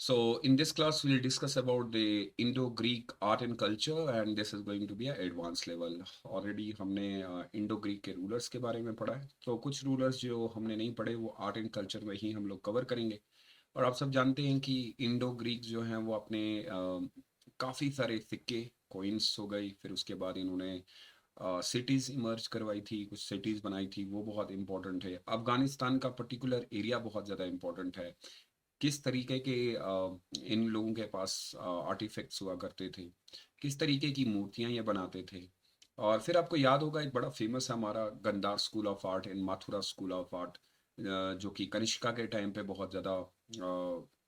So in this class, we'll discuss about the Indo-Greek art and culture, and this is going to be a advanced level. Already हमने Indo-Greek के rulers के बारे में पढ़ा है, तो कुछ रूलर्स जो हमने नहीं पढ़े वो आर्ट एंड कल्चर में ही हम लोग कवर करेंगे। और आप सब जानते हैं कि इंडो-ग्रीक जो हैं वो अपने काफ़ी सारे सिक्के, कॉइन्स हो गई, फिर उसके बाद इन्होंने सिटीज़ इमर्ज करवाई थी, कुछ सिटीज़ बनाई थी, वो बहुत इंपॉर्टेंट है। अफगानिस्तान का पर्टिकुलर एरिया बहुत ज़्यादा इंपॉर्टेंट है। किस तरीके के इन लोगों के पास आर्टिफैक्ट्स हुआ करते थे, किस तरीके की मूर्तियाँ ये बनाते थे। और फिर आपको याद होगा एक बड़ा फेमस है हमारा Gandhara school of art and Mathura school of art, जो कि कनिष्का के टाइम पे बहुत ज़्यादा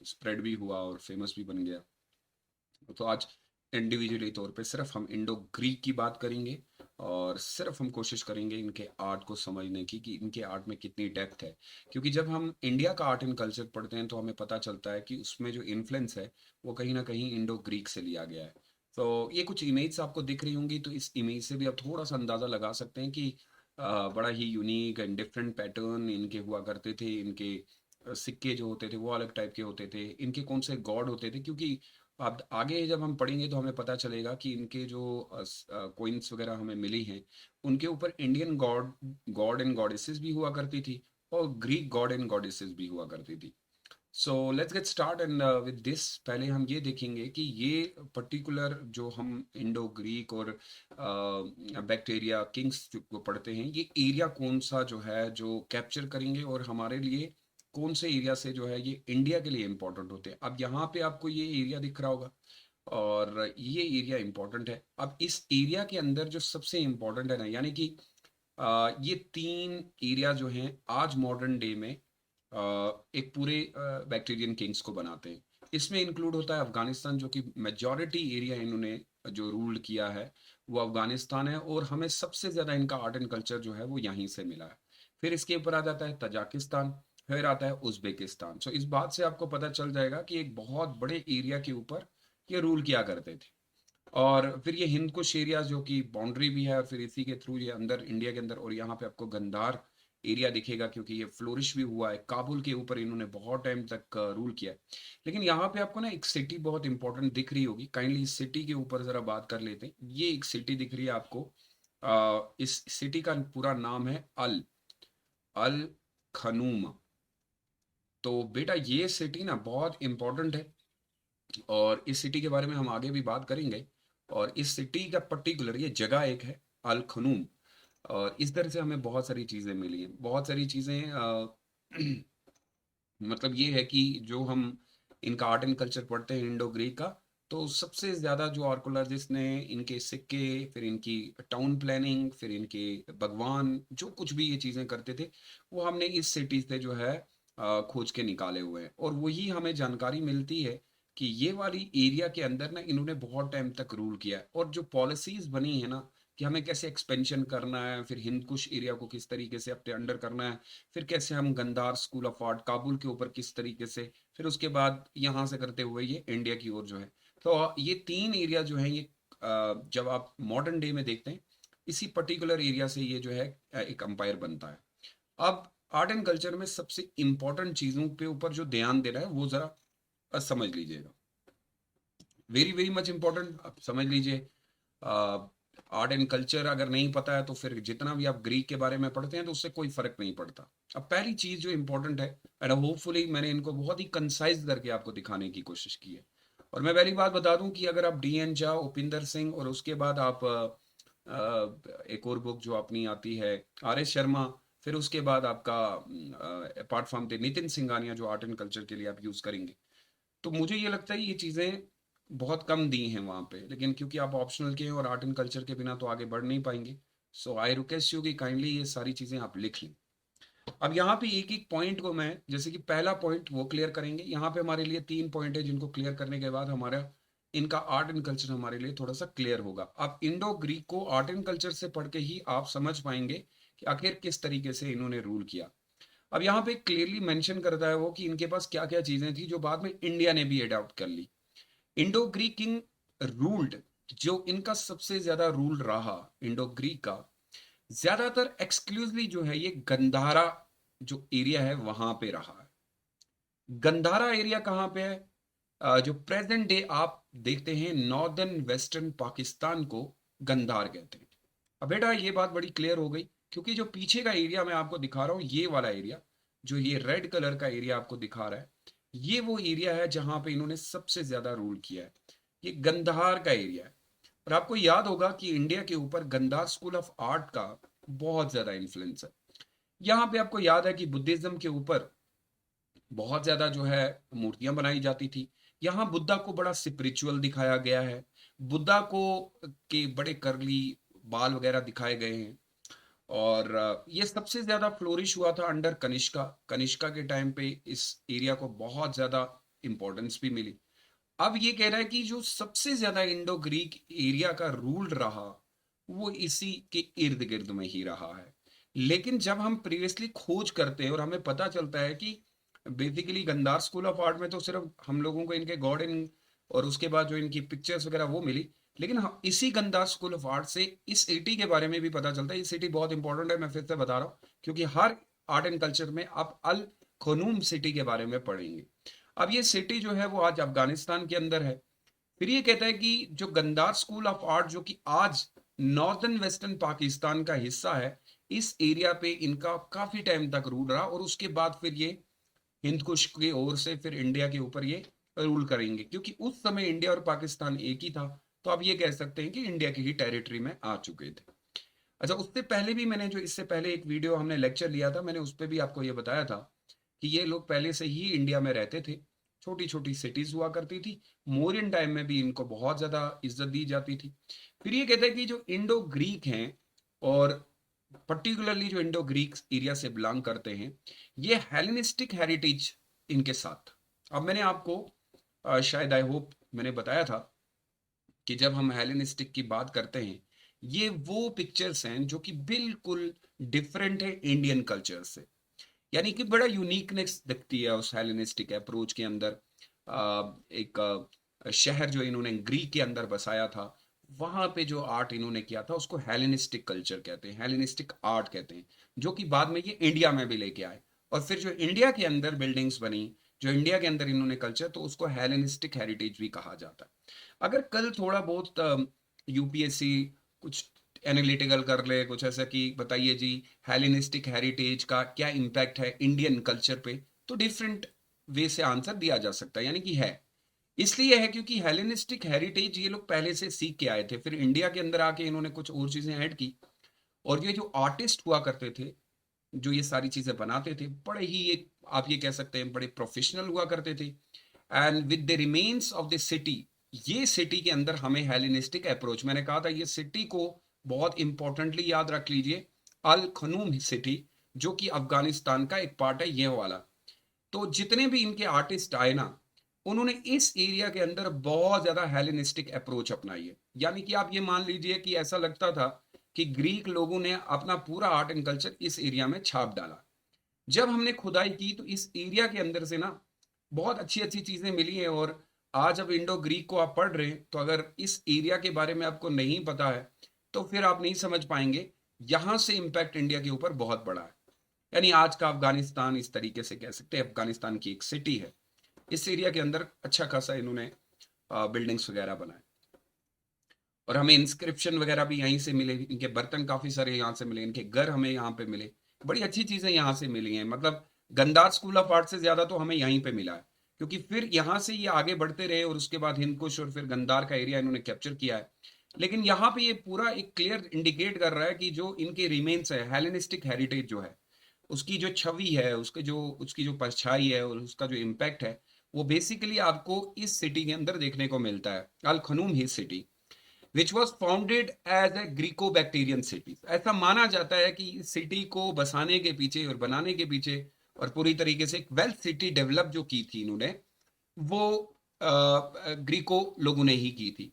स्प्रेड भी हुआ और फेमस भी बन गया। तो आज इंडिविजुअली तौर पे सिर्फ हम इंडो ग्रीक की बात करेंगे और सिर्फ हम कोशिश करेंगे इनके आर्ट को समझने की कि इनके आर्ट में कितनी डेप्थ है। क्योंकि जब हम इंडिया का आर्ट एंड कल्चर पढ़ते हैं तो हमें पता चलता है कि उसमें जो इन्फ्लुएंस है वो कहीं ना कहीं इंडो ग्रीक से लिया गया है। तो ये कुछ इमेज आपको दिख रही होंगी, तो इस इमेज से भी आप थोड़ा सा अंदाज़ा लगा सकते हैं कि बड़ा ही यूनिक एंड डिफरेंट पैटर्न इनके हुआ करते थे। इनके सिक्के जो होते थे वो अलग टाइप के होते थे। इनके कौन से गॉड होते थे, क्योंकि अब आगे जब हम पढ़ेंगे तो हमें पता चलेगा कि इनके जो कोइंस वगैरह हमें मिली हैं उनके ऊपर Indian God God and goddesses भी हुआ करती थी और ग्रीक गॉड एंड गॉडेसेस भी हुआ करती थी। So let's get start and with this. पहले हम ये देखेंगे कि ये पर्टिकुलर जो हम इंडो ग्रीक और बैक्टीरिया किंग्स को पढ़ते हैं, ये एरिया कौन सा जो है जो कैप्चर करेंगे और हमारे लिए कौन से एरिया से जो है ये इंडिया के लिए इम्पोर्टेंट होते हैं। अब यहाँ पे आपको ये एरिया दिख रहा होगा और ये एरिया इम्पोर्टेंट है। अब इस एरिया के अंदर जो सबसे इम्पोर्टेंट है ना, यानी कि ये तीन एरिया जो हैं आज मॉडर्न डे में एक पूरे बैक्टीरियन किंग्स को बनाते हैं। इसमें इंक्लूड होता है अफगानिस्तान, जो कि मेजॉरिटी एरिया इन्होंने जो रूल किया है वो अफगानिस्तान है, और हमें सबसे ज़्यादा इनका आर्ट एंड कल्चर जो है वो यहीं से मिला है। फिर इसके ऊपर आ जाता है तजाकिस्तान, फिर आता है उज़्बेकिस्तान। सो इस बात से आपको पता चल जाएगा कि एक बहुत बड़े एरिया के ऊपर ये रूल किया करते थे। और फिर ये हिंद कुश एरिया जो कि बाउंड्री भी है, और फिर इसी के थ्रू ये अंदर इंडिया के अंदर, और यहाँ पे आपको गंधार एरिया दिखेगा क्योंकि ये फ्लोरिश भी हुआ है। काबुल के ऊपर इन्होंने बहुत टाइम तक रूल किया है। लेकिन यहाँ पे आपको ना एक सिटी बहुत इंपॉर्टेंट दिख रही होगी, काइंडली इस सिटी के ऊपर ज़रा बात कर लेते हैं। ये एक सिटी दिख रही है आपको, इस सिटी का पूरा नाम है अल अल खनूम। तो बेटा ये सिटी ना बहुत इंपॉर्टेंट है और इस सिटी के बारे में हम आगे भी बात करेंगे। और इस सिटी का पर्टिकुलर ये जगह एक है अल खनूम, और इस तरह से हमें बहुत सारी चीज़ें मिली हैं, बहुत सारी चीज़ें मतलब ये है कि जो हम इनका आर्ट एंड कल्चर पढ़ते हैं इंडो ग्रीक का, तो सबसे ज़्यादा जो आर्कोलॉजिस्ट ने इनके सिक्के, फिर इनकी टाउन प्लानिंग, फिर इनके भगवान, जो कुछ भी ये चीज़ें करते थे वो हमने इस सिटी से जो है खोज के निकाले हुए हैं। और वही हमें जानकारी मिलती है कि ये वाली एरिया के अंदर ना इन्होंने बहुत टाइम तक रूल किया है, और जो पॉलिसीज़ बनी है ना कि हमें कैसे एक्सपेंशन करना है, फिर हिंद कुश एरिया को किस तरीके से अपने अंडर करना है, फिर कैसे हम Gandhara school of art Kabul के ऊपर किस तरीके से, फिर उसके बाद यहाँ से करते हुए ये इंडिया की ओर जो है। तो ये तीन एरिया जो है ये जब आप मॉडर्न डे में देखते हैं, इसी पर्टिकुलर एरिया से ये जो है एक अंपायर बनता है। अब आर्ट एंड कल्चर में सबसे इंपॉर्टेंट चीज़ों पे ऊपर जो ध्यान देना है वो ज़रा समझ लीजिएगा। वेरी वेरी मच इंपॉर्टेंट, आप समझ लीजिए। आर्ट एंड कल्चर अगर नहीं पता है तो फिर जितना भी आप ग्रीक के बारे में पढ़ते हैं तो उससे कोई फर्क नहीं पड़ता। अब पहली चीज जो इंपॉर्टेंट है, एंड होपफुली मैंने इनको बहुत ही कंसाइज करके आपको दिखाने की कोशिश की है। और मैं पहली बात बता दूं कि अगर आप डीएन झा, उपिंदर सिंह, और उसके बाद आप एक और बुक जो अपनी आती है आर एस शर्मा, फिर उसके बाद आपका apart from the Nitin Singhania जो आर्ट एंड कल्चर के लिए आप यूज करेंगे, तो मुझे ये लगता है ये चीज़ें बहुत कम दी हैं वहाँ पे। लेकिन क्योंकि आप ऑप्शनल के हैं और आर्ट एंड कल्चर के बिना तो आगे बढ़ नहीं पाएंगे, सो आई रिक्वेस्ट यू कि काइंडली ये सारी चीज़ें आप लिख लें। अब यहाँ पे एक एक पॉइंट को मैं, जैसे कि पहला पॉइंट वो क्लियर करेंगे। यहाँ पे हमारे लिए तीन पॉइंट है जिनको क्लियर करने के बाद हमारा इनका आर्ट एंड कल्चर हमारे लिए थोड़ा सा क्लियर होगा। अब इंडो ग्रीक को आर्ट एंड कल्चर से पढ़ के ही आप समझ पाएंगे कि आखिर किस तरीके से इन्होंने रूल किया। अब यहाँ पे क्लियरली मेंशन करता है वो कि इनके पास क्या क्या चीजें थी जो बाद में इंडिया ने भी अडॉप्ट कर ली। इंडो ग्रीक किंग रूल्ड, जो इनका सबसे ज्यादा रूल रहा इंडो ग्रीक का, ज्यादातर एक्सक्लूसिवली जो है ये गंधारा जो एरिया है वहां पे रहा है। गंधारा एरिया कहाँ पे है? जो प्रेजेंट डे आप देखते हैं नॉर्दर्न वेस्टर्न पाकिस्तान को गंदार कहते हैं। अब बेटा ये बात बड़ी क्लियर हो गई, क्योंकि जो पीछे का एरिया मैं आपको दिखा रहा हूँ, ये वाला एरिया, जो ये रेड कलर का एरिया आपको दिखा रहा है, ये वो एरिया है जहां पे इन्होंने सबसे ज्यादा रूल किया है। ये गंधार का एरिया है। और आपको याद होगा कि इंडिया के ऊपर गंधार स्कूल ऑफ आर्ट का बहुत ज्यादा इन्फ्लुएंस है। यहाँ पे आपको याद है कि बुद्धिज्म के ऊपर बहुत ज्यादा जो है मूर्तियां बनाई जाती थी। यहाँ बुद्धा को बड़ा स्पिरिचुअल दिखाया गया है। बुद्धा को के बड़े करली बाल वगैरह दिखाए गए हैं। और ये सबसे ज्यादा फ्लोरिश हुआ था अंडर कनिष्का। कनिष्का के टाइम पे इस एरिया को बहुत ज्यादा इंपॉर्टेंस भी मिली। अब ये कह रहा है कि जो सबसे ज्यादा इंडो ग्रीक एरिया का रूल रहा वो इसी के इर्द गिर्द में ही रहा है। लेकिन जब हम प्रीवियसली खोज करते हैं और हमें पता चलता है कि basically Gandhara school of art में तो सिर्फ हम लोगों को इनके गॉर्डन और उसके बाद जो इनकी पिक्चर्स वगैरह वो मिली, लेकिन इसी गंधार स्कूल ऑफ आर्ट से इस सिटी के बारे में भी पता चलता है। ये सिटी बहुत इंपॉर्टेंट है, मैं फिर से बता रहा हूँ, क्योंकि हर आर्ट एंड कल्चर में आप अल खनूम सिटी के बारे में पढ़ेंगे। अब ये सिटी जो है वो आज अफगानिस्तान के अंदर है। फिर ये कहता है कि जो गंदार स्कूल ऑफ आर्ट जो कि आज नॉर्दर्न वेस्टर्न पाकिस्तान का हिस्सा है, इस एरिया पे इनका काफी टाइम तक रूल रहा और उसके बाद फिर ये हिंद कुश की ओर से फिर इंडिया के ऊपर ये रूल करेंगे, क्योंकि उस समय इंडिया और पाकिस्तान एक ही था। तो आप ये कह सकते हैं कि इंडिया की ही टेरिटरी में आ चुके थे। अच्छा, उससे पहले भी मैंने जो इससे पहले एक वीडियो हमने लेक्चर लिया था, मैंने उस पर भी आपको ये बताया था कि ये लोग पहले से ही इंडिया में रहते थे। छोटी छोटी सिटीज हुआ करती थी। मौर्यन टाइम में भी इनको बहुत ज्यादा इज्जत दी जाती थी। फिर ये कहते हैं कि जो इंडो ग्रीक हैं और पर्टिकुलरली जो इंडो ग्रीक एरिया से बिलोंग करते हैं, ये हेलेनिस्टिक हेरिटेज इनके साथ। अब मैंने आपको शायद आई होप मैंने बताया था कि जब हम हेलेनिस्टिक की बात करते हैं, ये वो पिक्चर्स हैं जो कि बिल्कुल डिफरेंट है इंडियन कल्चर से। यानी कि बड़ा यूनिकनेस दिखती है उस हेलेनिस्टिक अप्रोच के अंदर। एक शहर जो इन्होंने ग्रीक के अंदर बसाया था, वहां पे जो आर्ट इन्होंने किया था उसको हेलेनिस्टिक कल्चर कहते हैं, हेलेनिस्टिक आर्ट कहते हैं, जो कि बाद में ये इंडिया में भी लेके आए। और फिर जो इंडिया के अंदर बिल्डिंग्स बनी, जो इंडिया के अंदर इन्होंने कल्चर, तो उसको हेलेनिस्टिक हेरिटेज भी कहा जाता है। अगर कल थोड़ा बहुत यूपीएससी कुछ एनालिटिकल कर ले, कुछ ऐसा कि बताइए जी हेलेनिस्टिक हेरिटेज का क्या इम्पैक्ट है इंडियन कल्चर पे, तो डिफरेंट वे से आंसर दिया जा सकता है। यानी कि है, इसलिए है क्योंकि हेलेनिस्टिक हेरिटेज ये लोग पहले से सीख के आए थे, फिर इंडिया के अंदर आके इन्होंने कुछ और चीजें ऐड की। और ये जो आर्टिस्ट हुआ करते थे, जो ये सारी चीजें बनाते थे, बड़े ही एक आप ये कह सकते हैं बड़े प्रोफेशनल हुआ करते थे। And with the remains of the city, ये सिटी के अंदर हमें हेलेनिस्टिक अप्रोच, मैंने कहा था ये सिटी को बहुत इंपॉर्टेंटली याद रख लीजिए, अल खनूम सिटी, जो कि अफगानिस्तान का एक पार्ट है ये वाला। तो जितने भी इनके आर्टिस्ट आए ना, उन्होंने इस एरिया के अंदर बहुत ज्यादा हेलेनिस्टिक अप्रोच अपनाई है। यानी कि आप ये मान लीजिए कि ऐसा लगता था कि ग्रीक लोगों ने अपना पूरा आर्ट एंड कल्चर इस एरिया में छाप डाला। जब हमने खुदाई की तो इस एरिया के अंदर से ना बहुत अच्छी अच्छी चीजें मिली हैं। और आज अब इंडो ग्रीक को आप पढ़ रहे हैं, तो अगर इस एरिया के बारे में आपको नहीं पता है तो फिर आप नहीं समझ पाएंगे। यहां से इम्पैक्ट इंडिया के ऊपर बहुत बड़ा है। यानी आज का अफगानिस्तान इस तरीके से कह सकते हैं, अफगानिस्तान की एक सिटी है। इस एरिया के अंदर अच्छा खासा इन्होंने बिल्डिंग्स वगैरह बनाए। और हमें इंस्क्रिप्शन वगैरह भी यहीं से मिले, इनके बर्तन काफी सारे यहाँ से मिले, इनके घर हमें यहाँ पे मिले, बड़ी अच्छी चीजें यहाँ से मिली हैं। मतलब गंदार स्कूल ऑफ आर्ट से ज्यादा तो हमें यहीं पे मिला है, क्योंकि फिर यहाँ से ये आगे बढ़ते रहे और उसके बाद हिंदकुश और फिर गंदार का एरिया इन्होंने कैप्चर किया है। लेकिन यहाँ पे ये पूरा एक क्लियर इंडिकेट कर रहा है कि जो इनके रिमेन्स है, हेलेनिस्टिक हेरिटेज जो है, उसकी जो छवि है, उसकी जो परछाई है और उसका जो इम्पैक्ट है, वो बेसिकली आपको इस सिटी के अंदर देखने को मिलता है, अल खनूम ही city, which was founded as a Greco Bactrian city. ऐसा माना जाता है कि इस सिटी को बसाने के पीछे और बनाने के पीछे और पूरी तरीके से एक वेल्थ सिटी डेवलप जो की थी इन्होंने, वो ग्रीको लोगों ने ही की थी।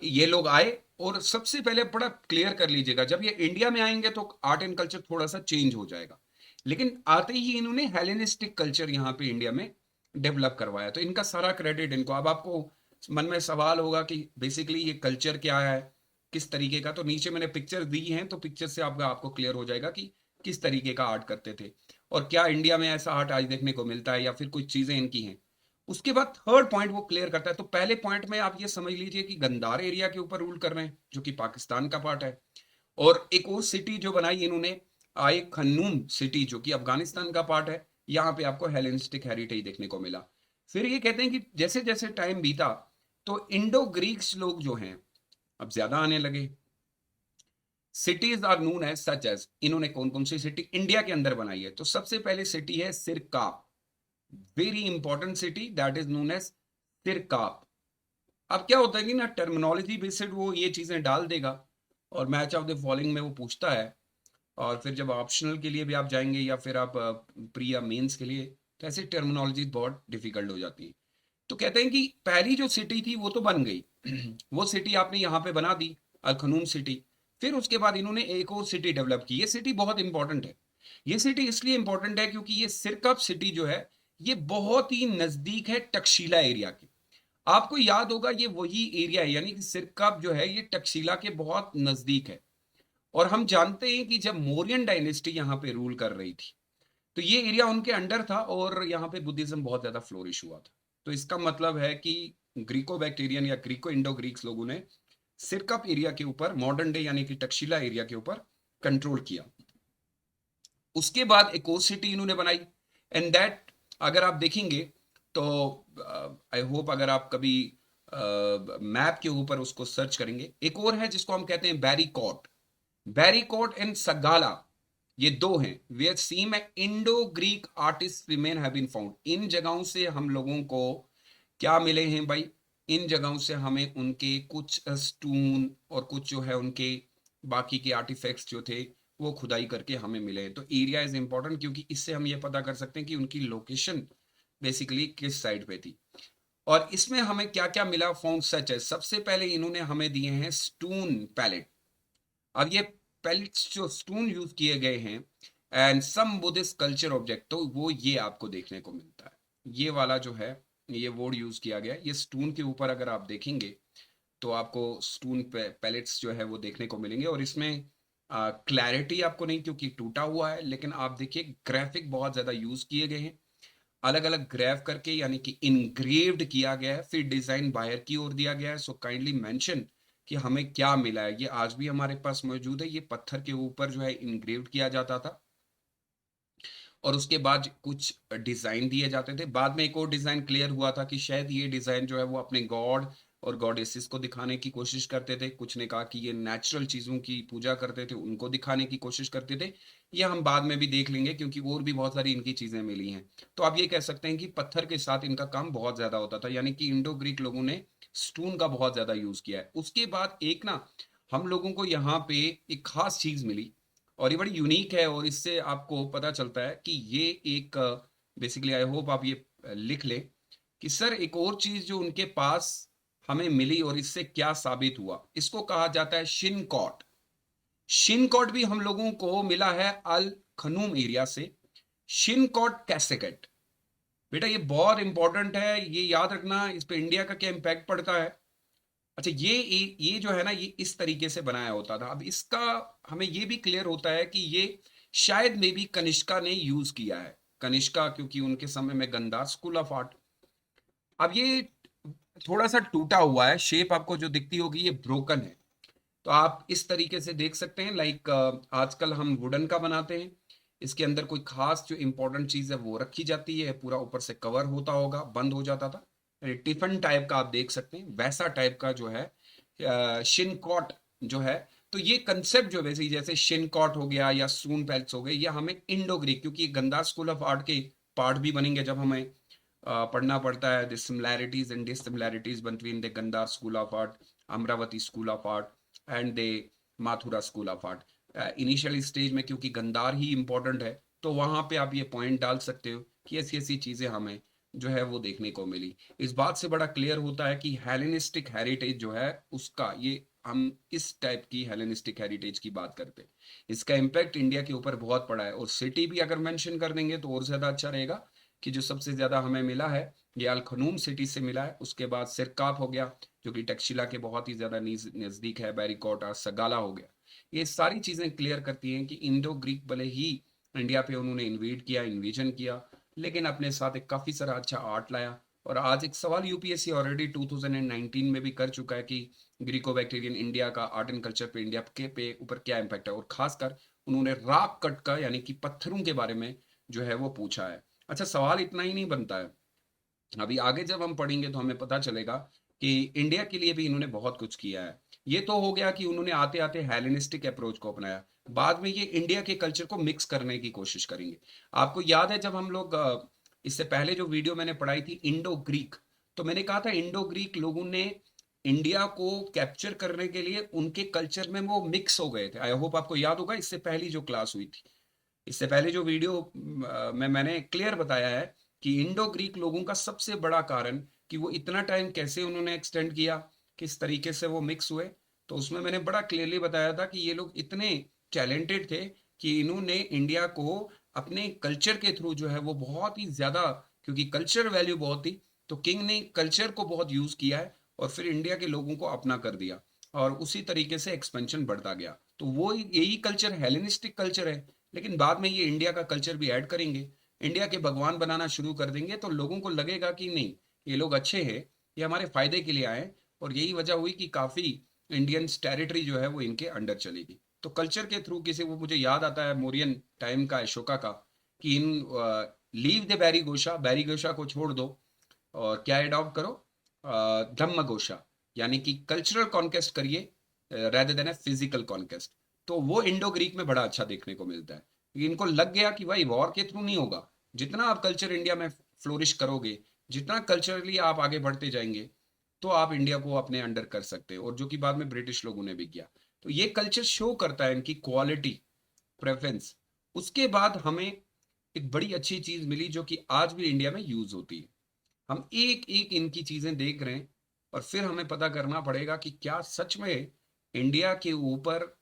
ये लोग आए और सबसे पहले बड़ा क्लियर कर लीजिएगा, जब ये इंडिया में आएंगे तो आर्ट एंड कल्चर थोड़ा सा चेंज हो जाएगा, लेकिन आते ही इन्होंने हेलेनिस्टिक कल्चर यहाँ पे इंडिया में डेवलप करवाया। तो इनका सारा क्रेडिट इनको। अब आपको मन में सवाल होगा कि बेसिकली ये कल्चर क्या है, किस तरीके का, तो नीचे मैंने पिक्चर दी हैं, तो पिक्चर से आपको क्लियर हो जाएगा कि किस तरीके का आर्ट करते थे और क्या इंडिया में ऐसा आर्ट आज देखने को मिलता है या फिर कुछ चीजें इनकी हैं। उसके बाद थर्ड पॉइंट वो क्लियर करता है। तो पहले पॉइंट में आप ये समझ लीजिए कि गंदार एरिया के ऊपर रूल कर रहे हैं, जो कि पाकिस्तान का पार्ट है। और एक और सिटी जो बनाई इन्होंने, आए खन्नूम सिटी, जो कि अफगानिस्तान का पार्ट है। यहाँ पे आपको हेलेनिस्टिक हेरिटेज देखने को मिला। फिर ये कहते हैं कि जैसे जैसे टाइम बीता तो इंडो ग्रीक्स लोग जो हैं अब ज्यादा आने लगे। Cities are known as such as, इन्होंने कौन कौन सी सिटी इंडिया के अंदर बनाई है? तो सबसे पहले सिटी है Sirkap, very important city, that is known as Sirkap. अब क्या होता है कि ना टर्मिनोलॉजी बेस्ड वो ये चीजें डाल देगा और मैच ऑफ द फॉलोइंग में वो पूछता है। और फिर जब ऑप्शनल के लिए भी आप जाएंगे या फिर आप प्री या मेंस के लिए, तो ऐसी टर्मिनोलॉजी बहुत डिफिकल्ट हो जाती है। तो कहते हैं कि पहली जो सिटी थी वो तो बन गई वो सिटी आपने यहाँ पे बना दी, अल खनूम सिटी। फिर उसके बाद इन्होंने एक और सिटी डेवलप की। ये सिटी बहुत इंपॉर्टेंट है। ये सिटी इसलिए इंपॉर्टेंट है क्योंकि ये सिरकप सिटी जो है ये बहुत ही नजदीक है तक्षशिला एरिया के। आपको याद होगा ये वही एरिया है, यानी कि सिरकप जो है ये तक्षशिला के बहुत नजदीक है। और हम जानते हैं कि जब मौर्यन डायनेस्टी यहाँ पे रूल कर रही थी तो ये एरिया उनके अंडर था और यहाँ पे बुद्धिज्म बहुत ज्यादा फ्लोरिश हुआ था। तो इसका मतलब है कि ग्रीको बैक्टीरियन या ग्रीको इंडो ग्रीक्स लोगों ने सिरकप एरिया के ऊपर, मॉडर्न डे यानी कि तक्षशिला एरिया के ऊपर कंट्रोल किया। उसके बाद एक और सिटी इन्होंने बनाई, एंड दैट अगर आप देखेंगे तो आई होप अगर आप कभी मैप के ऊपर उसको सर्च करेंगे, एक और है जिसको हम कहते हैं बैरीकोट। बैरीकोट एंड सगाला, ये दो हैं where some Indo Greek artist remain have been found. इन जगहों से हम लोगों को क्या मिले हैं भाई? इन जगहों से हमें उनके कुछ स्टोन और कुछ जो है उनके बाकी के आर्टिफैक्ट्स जो थे वो खुदाई करके हमें मिले हैं। तो एरिया इज इंपॉर्टेंट क्योंकि इससे हम ये पता कर सकते हैं कि उनकी लोकेशन बेसिकली किस साइड पे थी। और इसमें हमें क्या क्या मिला? फाउंड सच है, सबसे पहले इन्होंने हमें दिए हैं स्टोन पैलेट। अब ये पैलेट्स जो स्टोन यूज किए गए हैं and some Buddhist culture object, तो वो ये आपको देखने को मिलता है। ये वाला जो है ये वर्ड यूज किया गया है। ये स्टोन के ऊपर अगर आप देखेंगे तो आपको स्टोन पैलेट्स जो है वो देखने को मिलेंगे। और इसमें क्लैरिटी आपको नहीं क्योंकि टूटा हुआ है, लेकिन आप देखिए ग्राफिक बहुत ज्यादा यूज किए गए हैं, अलग अलग ग्राफ करके, यानी कि इनग्रेव्ड किया गया है। फिर डिजाइन बाहर की ओर दिया गया है। सो काइंडली मेंशन कि हमें क्या मिला है। ये आज भी हमारे पास मौजूद है। ये पत्थर के ऊपर जो है इनग्रेव्ड किया जाता था और उसके बाद कुछ डिजाइन दिए जाते थे। बाद में एक और डिजाइन क्लियर हुआ था कि शायद ये डिजाइन जो है वो अपने गॉड और गॉडेसेस को दिखाने की कोशिश करते थे। कुछ ने कहा कि ये नेचुरल चीजों की पूजा करते थे, उनको दिखाने की कोशिश करते थे। ये हम बाद में भी देख लेंगे क्योंकि और भी बहुत सारी इनकी चीजें मिली हैं। तो आप ये कह सकते हैं कि पत्थर के साथ इनका काम बहुत ज्यादा होता था, यानी कि इंडो ग्रीक लोगों ने स्टोन का बहुत ज्यादा यूज किया है। उसके बाद एक ना हम लोगों को यहाँ पे एक खास चीज मिली और ये बड़ी यूनिक है और इससे आपको पता चलता है कि ये एक बेसिकली आई होप आप ये लिख लें कि सर एक और चीज जो उनके पास हमें मिली और इससे क्या साबित हुआ, इसको कहा जाता है शिनकॉट। शिनकॉट भी हम लोगों को मिला है अल खनूम एरिया से। शिनकॉट कैसेकेट, बेटा ये बहुत इंपॉर्टेंट है, ये याद रखना, इस पे इंडिया का क्या इंपैक्ट पड़ता है। अच्छा ये जो है ना ये इस तरीके से बनाया होता था। अब इसका हमें ये भी क्लियर होता है कि ये शायद मे बी कनिष्का ने यूज किया है। कनिष्का क्योंकि उनके समय में गंदार स्कूल ऑफ आर्ट। अब ये थोड़ा सा टूटा हुआ है, शेप आपको जो दिखती होगी ये ब्रोकन है। तो आप इस तरीके से देख सकते हैं लाइक आजकल हम वुडन का बनाते हैं, इसके अंदर कोई खास जो इंपॉर्टेंट चीज है वो रखी जाती है, पूरा ऊपर से कवर होता होगा, बंद हो जाता था। टिफिन टाइप का आप देख सकते हैं, वैसा टाइप का जो है शिनकॉट जो है। तो ये कंसेप्ट जो वैसे ही जैसे शिनकॉट हो गया या सून पैलेस हो गए, ये हमें इंडो ग्रीक, क्योंकि ये गंदा स्कूल ऑफ आर्ट के पार्ट भी बनेंगे जब हमें पढ़ना पड़ता है the similarities and dissimilarities between the Gandhara school of art, Amaravati school of art and the Mathura school of art. Initial stage में क्योंकि गंदार ही इंपॉर्टेंट है तो वहां पे आप ये पॉइंट डाल सकते हो कि ऐसी ऐसी चीजें हमें जो है वो देखने को मिली। इस बात से बड़ा क्लियर होता है कि हेलेनिस्टिक हेरिटेज जो है उसका, ये हम इस टाइप की हेलेनिस्टिक हेरिटेज की बात करते हैं, इसका इम्पैक्ट इंडिया के ऊपर बहुत पड़ा है। और सिटी भी अगर मेंशन कर देंगे तो और ज्यादा अच्छा रहेगा कि जो सबसे ज्यादा हमें मिला है ये अल खनूम सिटी से मिला है। उसके बाद सिरकाप हो गया जो कि तक्षशिला के बहुत ही ज्यादा नजदीक है, बैरिकोट और सगाला हो गया। ये सारी चीजें क्लियर करती हैं कि इंडो ग्रीक भले ही इंडिया पे उन्होंने इन्वेड किया, इन्वेजन किया, लेकिन अपने साथ एक काफी सारा अच्छा आर्ट लाया और आज एक सवाल यूपीएससी ऑलरेडी 2019 में भी कर चुका है कि ग्रीको बैक्टीरियन इंडिया का आर्ट एंड कल्चर पे इंडिया के पे ऊपर क्या इम्पैक्ट है, और खासकर उन्होंने रॉक कट का यानी कि पत्थरों के बारे में जो है वो पूछा है। अच्छा, सवाल इतना ही नहीं बनता है, अभी आगे जब हम पढ़ेंगे तो हमें पता चलेगा कि इंडिया के लिए भी इन्होंने बहुत कुछ किया है। ये तो हो गया कि उन्होंने आते आते हेलेनिस्टिक अप्रोच को अपनाया, बाद में ये इंडिया के कल्चर को मिक्स करने की कोशिश करेंगे। आपको याद है जब हम लोग इससे पहले जो वीडियो मैंने पढ़ाई थी इंडो ग्रीक, तो मैंने कहा था इंडो ग्रीक लोगों ने इंडिया को कैप्चर करने के लिए उनके कल्चर में वो मिक्स हो गए थे। आई होप आपको याद होगा, इससे पहली जो क्लास हुई थी, इससे पहले जो वीडियो में मैंने क्लियर बताया है कि इंडो ग्रीक लोगों का सबसे बड़ा कारण कि वो इतना टाइम कैसे उन्होंने एक्सटेंड किया, किस तरीके से वो मिक्स हुए, तो उसमें मैंने बड़ा क्लियरली बताया था कि ये लोग इतने टैलेंटेड थे कि इन्होंने इंडिया को अपने कल्चर के थ्रू जो है वो बहुत ही ज्यादा, क्योंकि कल्चर वैल्यू बहुत थी, तो किंग ने कल्चर को बहुत यूज किया है और फिर इंडिया के लोगों को अपना कर दिया, और उसी तरीके से एक्सपेंशन बढ़ता गया। तो वो यही कल्चर हेलेनिस्टिक कल्चर है। लेकिन बाद में ये इंडिया का कल्चर भी ऐड करेंगे, इंडिया के भगवान बनाना शुरू कर देंगे, तो लोगों को लगेगा कि नहीं, ये लोग अच्छे हैं, ये हमारे फायदे के लिए आए। और यही वजह हुई कि काफी इंडियन टेरिटरी जो है वो इनके अंडर चलेगी। तो कल्चर के थ्रू किसी वो, मुझे याद आता है मौर्यन टाइम का, अशोका का, कि इन लीव द बैरी घोषा को छोड़ दो और क्या एडॉप्ट करो, धम्म घोषा, यानी कि कल्चरल कॉन्केस्ट करिए rather than a physical conquest. तो वो इंडो ग्रीक में बड़ा अच्छा देखने को मिलता है। इनको लग गया कि भाई वॉर के थ्रू नहीं होगा, जितना आप कल्चर इंडिया में फ्लोरिश करोगे, जितना कल्चरली आप आगे बढ़ते जाएंगे, तो आप इंडिया को अपने अंडर कर सकते हो, और जो कि बाद में ब्रिटिश लोगों ने भी किया। तो ये कल्चर शो करता है इनकी क्वालिटी, प्रेफरेंस। उसके बाद हमें एक बड़ी अच्छी चीज मिली जो कि आज भी इंडिया में यूज होती है। हम एक एक इनकी चीजें देख रहे हैं, और फिर हमें पता करना पड़ेगा कि क्या सच में इंडिया के ऊपर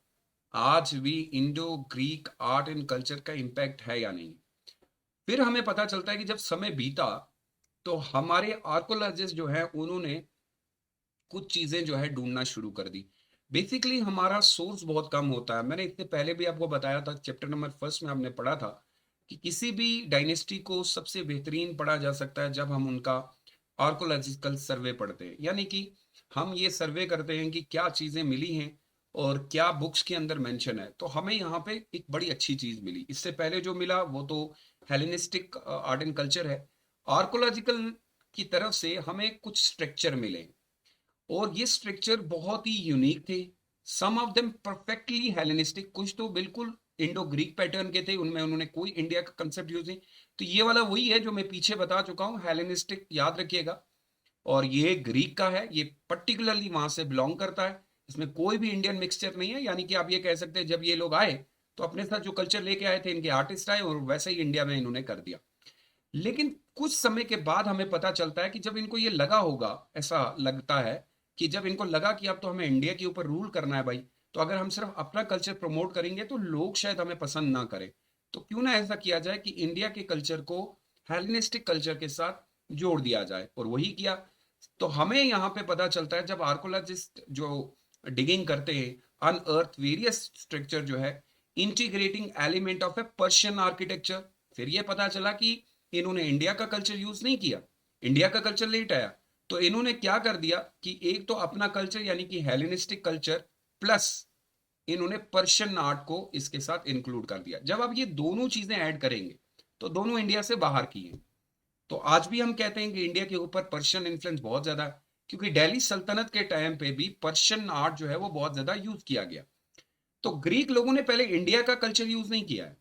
आज भी Indo Greek art and culture का इम्पैक्ट है या नहीं। फिर हमें पता चलता है कि जब समय बीता तो हमारे आर्कोलॉजिस्ट जो है उन्होंने कुछ चीजें जो है ढूंढना शुरू कर दी। बेसिकली हमारा सोर्स बहुत कम होता है। मैंने इससे पहले भी आपको बताया था, चैप्टर नंबर फर्स्ट में हमने पढ़ा था कि किसी भी डायनेस्टी को सबसे बेहतरीन पढ़ा जा सकता है जब हम उनका आर्कोलॉजिकल सर्वे पढ़ते हैं, यानी कि हम ये सर्वे करते हैं कि क्या चीजें मिली हैं और क्या बुक्स के अंदर मेंशन है। तो हमें यहाँ पे एक बड़ी अच्छी चीज मिली। इससे पहले जो मिला वो तो हेलेनिस्टिक आर्ट एंड कल्चर है। आर्कोलॉजिकल की तरफ से हमें कुछ स्ट्रक्चर मिले, और ये स्ट्रक्चर बहुत ही यूनिक थे। सम ऑफ देम परफेक्टली हेलेनिस्टिक, कुछ तो बिल्कुल इंडो ग्रीक पैटर्न के थे, उनमें उन्होंने कोई इंडिया का कंसेप्ट यूज नहीं। तो ये वाला वही है जो मैं पीछे बता चुका हूँ, हेलेनिस्टिक, याद रखिएगा। और ये ग्रीक का है, ये पर्टिकुलरली वहां से बिलोंग करता है, इसमें कोई भी इंडियन मिक्सचर नहीं है। यानी कि आप ये कह सकते हैं जब ये लोग आए तो अपने साथ जो कल्चर लेके आए थे, इनके आर्टिस्ट आए और वैसे ही इंडिया में इन्होंने कर दिया। लेकिन कुछ समय के बाद हमें पता चलता है कि जब इनको ये लगा होगा, ऐसा लगता है कि जब इनको लगा कि अब तो हमें इंडिया के ऊपर रूल करना है भाई, तो अगर हम सिर्फ अपना कल्चर प्रमोट करेंगे तो लोग शायद हमें पसंद ना करें। तो क्यों ना ऐसा किया जाए कि इंडिया के कल्चर को हेलेनिस्टिक कल्चर के साथ जोड़ दिया जाए, और वही किया। तो हमें यहाँ पे पता चलता है जब आर्कोलॉजिस्ट जो डिगिंग करते हैं, अनअर्थ वेरियस स्ट्रक्चर जो है integrating element of A Persian architecture. फिर ये पता चला कि इन्होंने इंडिया का कल्चर यूज नहीं किया, इंडिया का कल्चर लेट आया। तो इन्होंने क्या कर दिया कि एक तो अपना कल्चर यानी कि हेलेनिस्टिक कल्चर प्लस इन्होंने पर्शियन आर्ट को इसके साथ इंक्लूड कर दिया। जब आप ये दोनों चीजें ऐड करेंगे तो दोनों इंडिया से बाहर की हैं। तो आज भी हम कहते हैं कि इंडिया के ऊपर पर्शियन इन्फ्लुएंस बहुत ज्यादा है, क्योंकि दिल्ली सल्तनत के टाइम पे भी पर्शियन आर्ट जो है वो बहुत ज्यादा यूज किया गया। तो ग्रीक लोगों ने पहले इंडिया का कल्चर यूज नहीं किया है,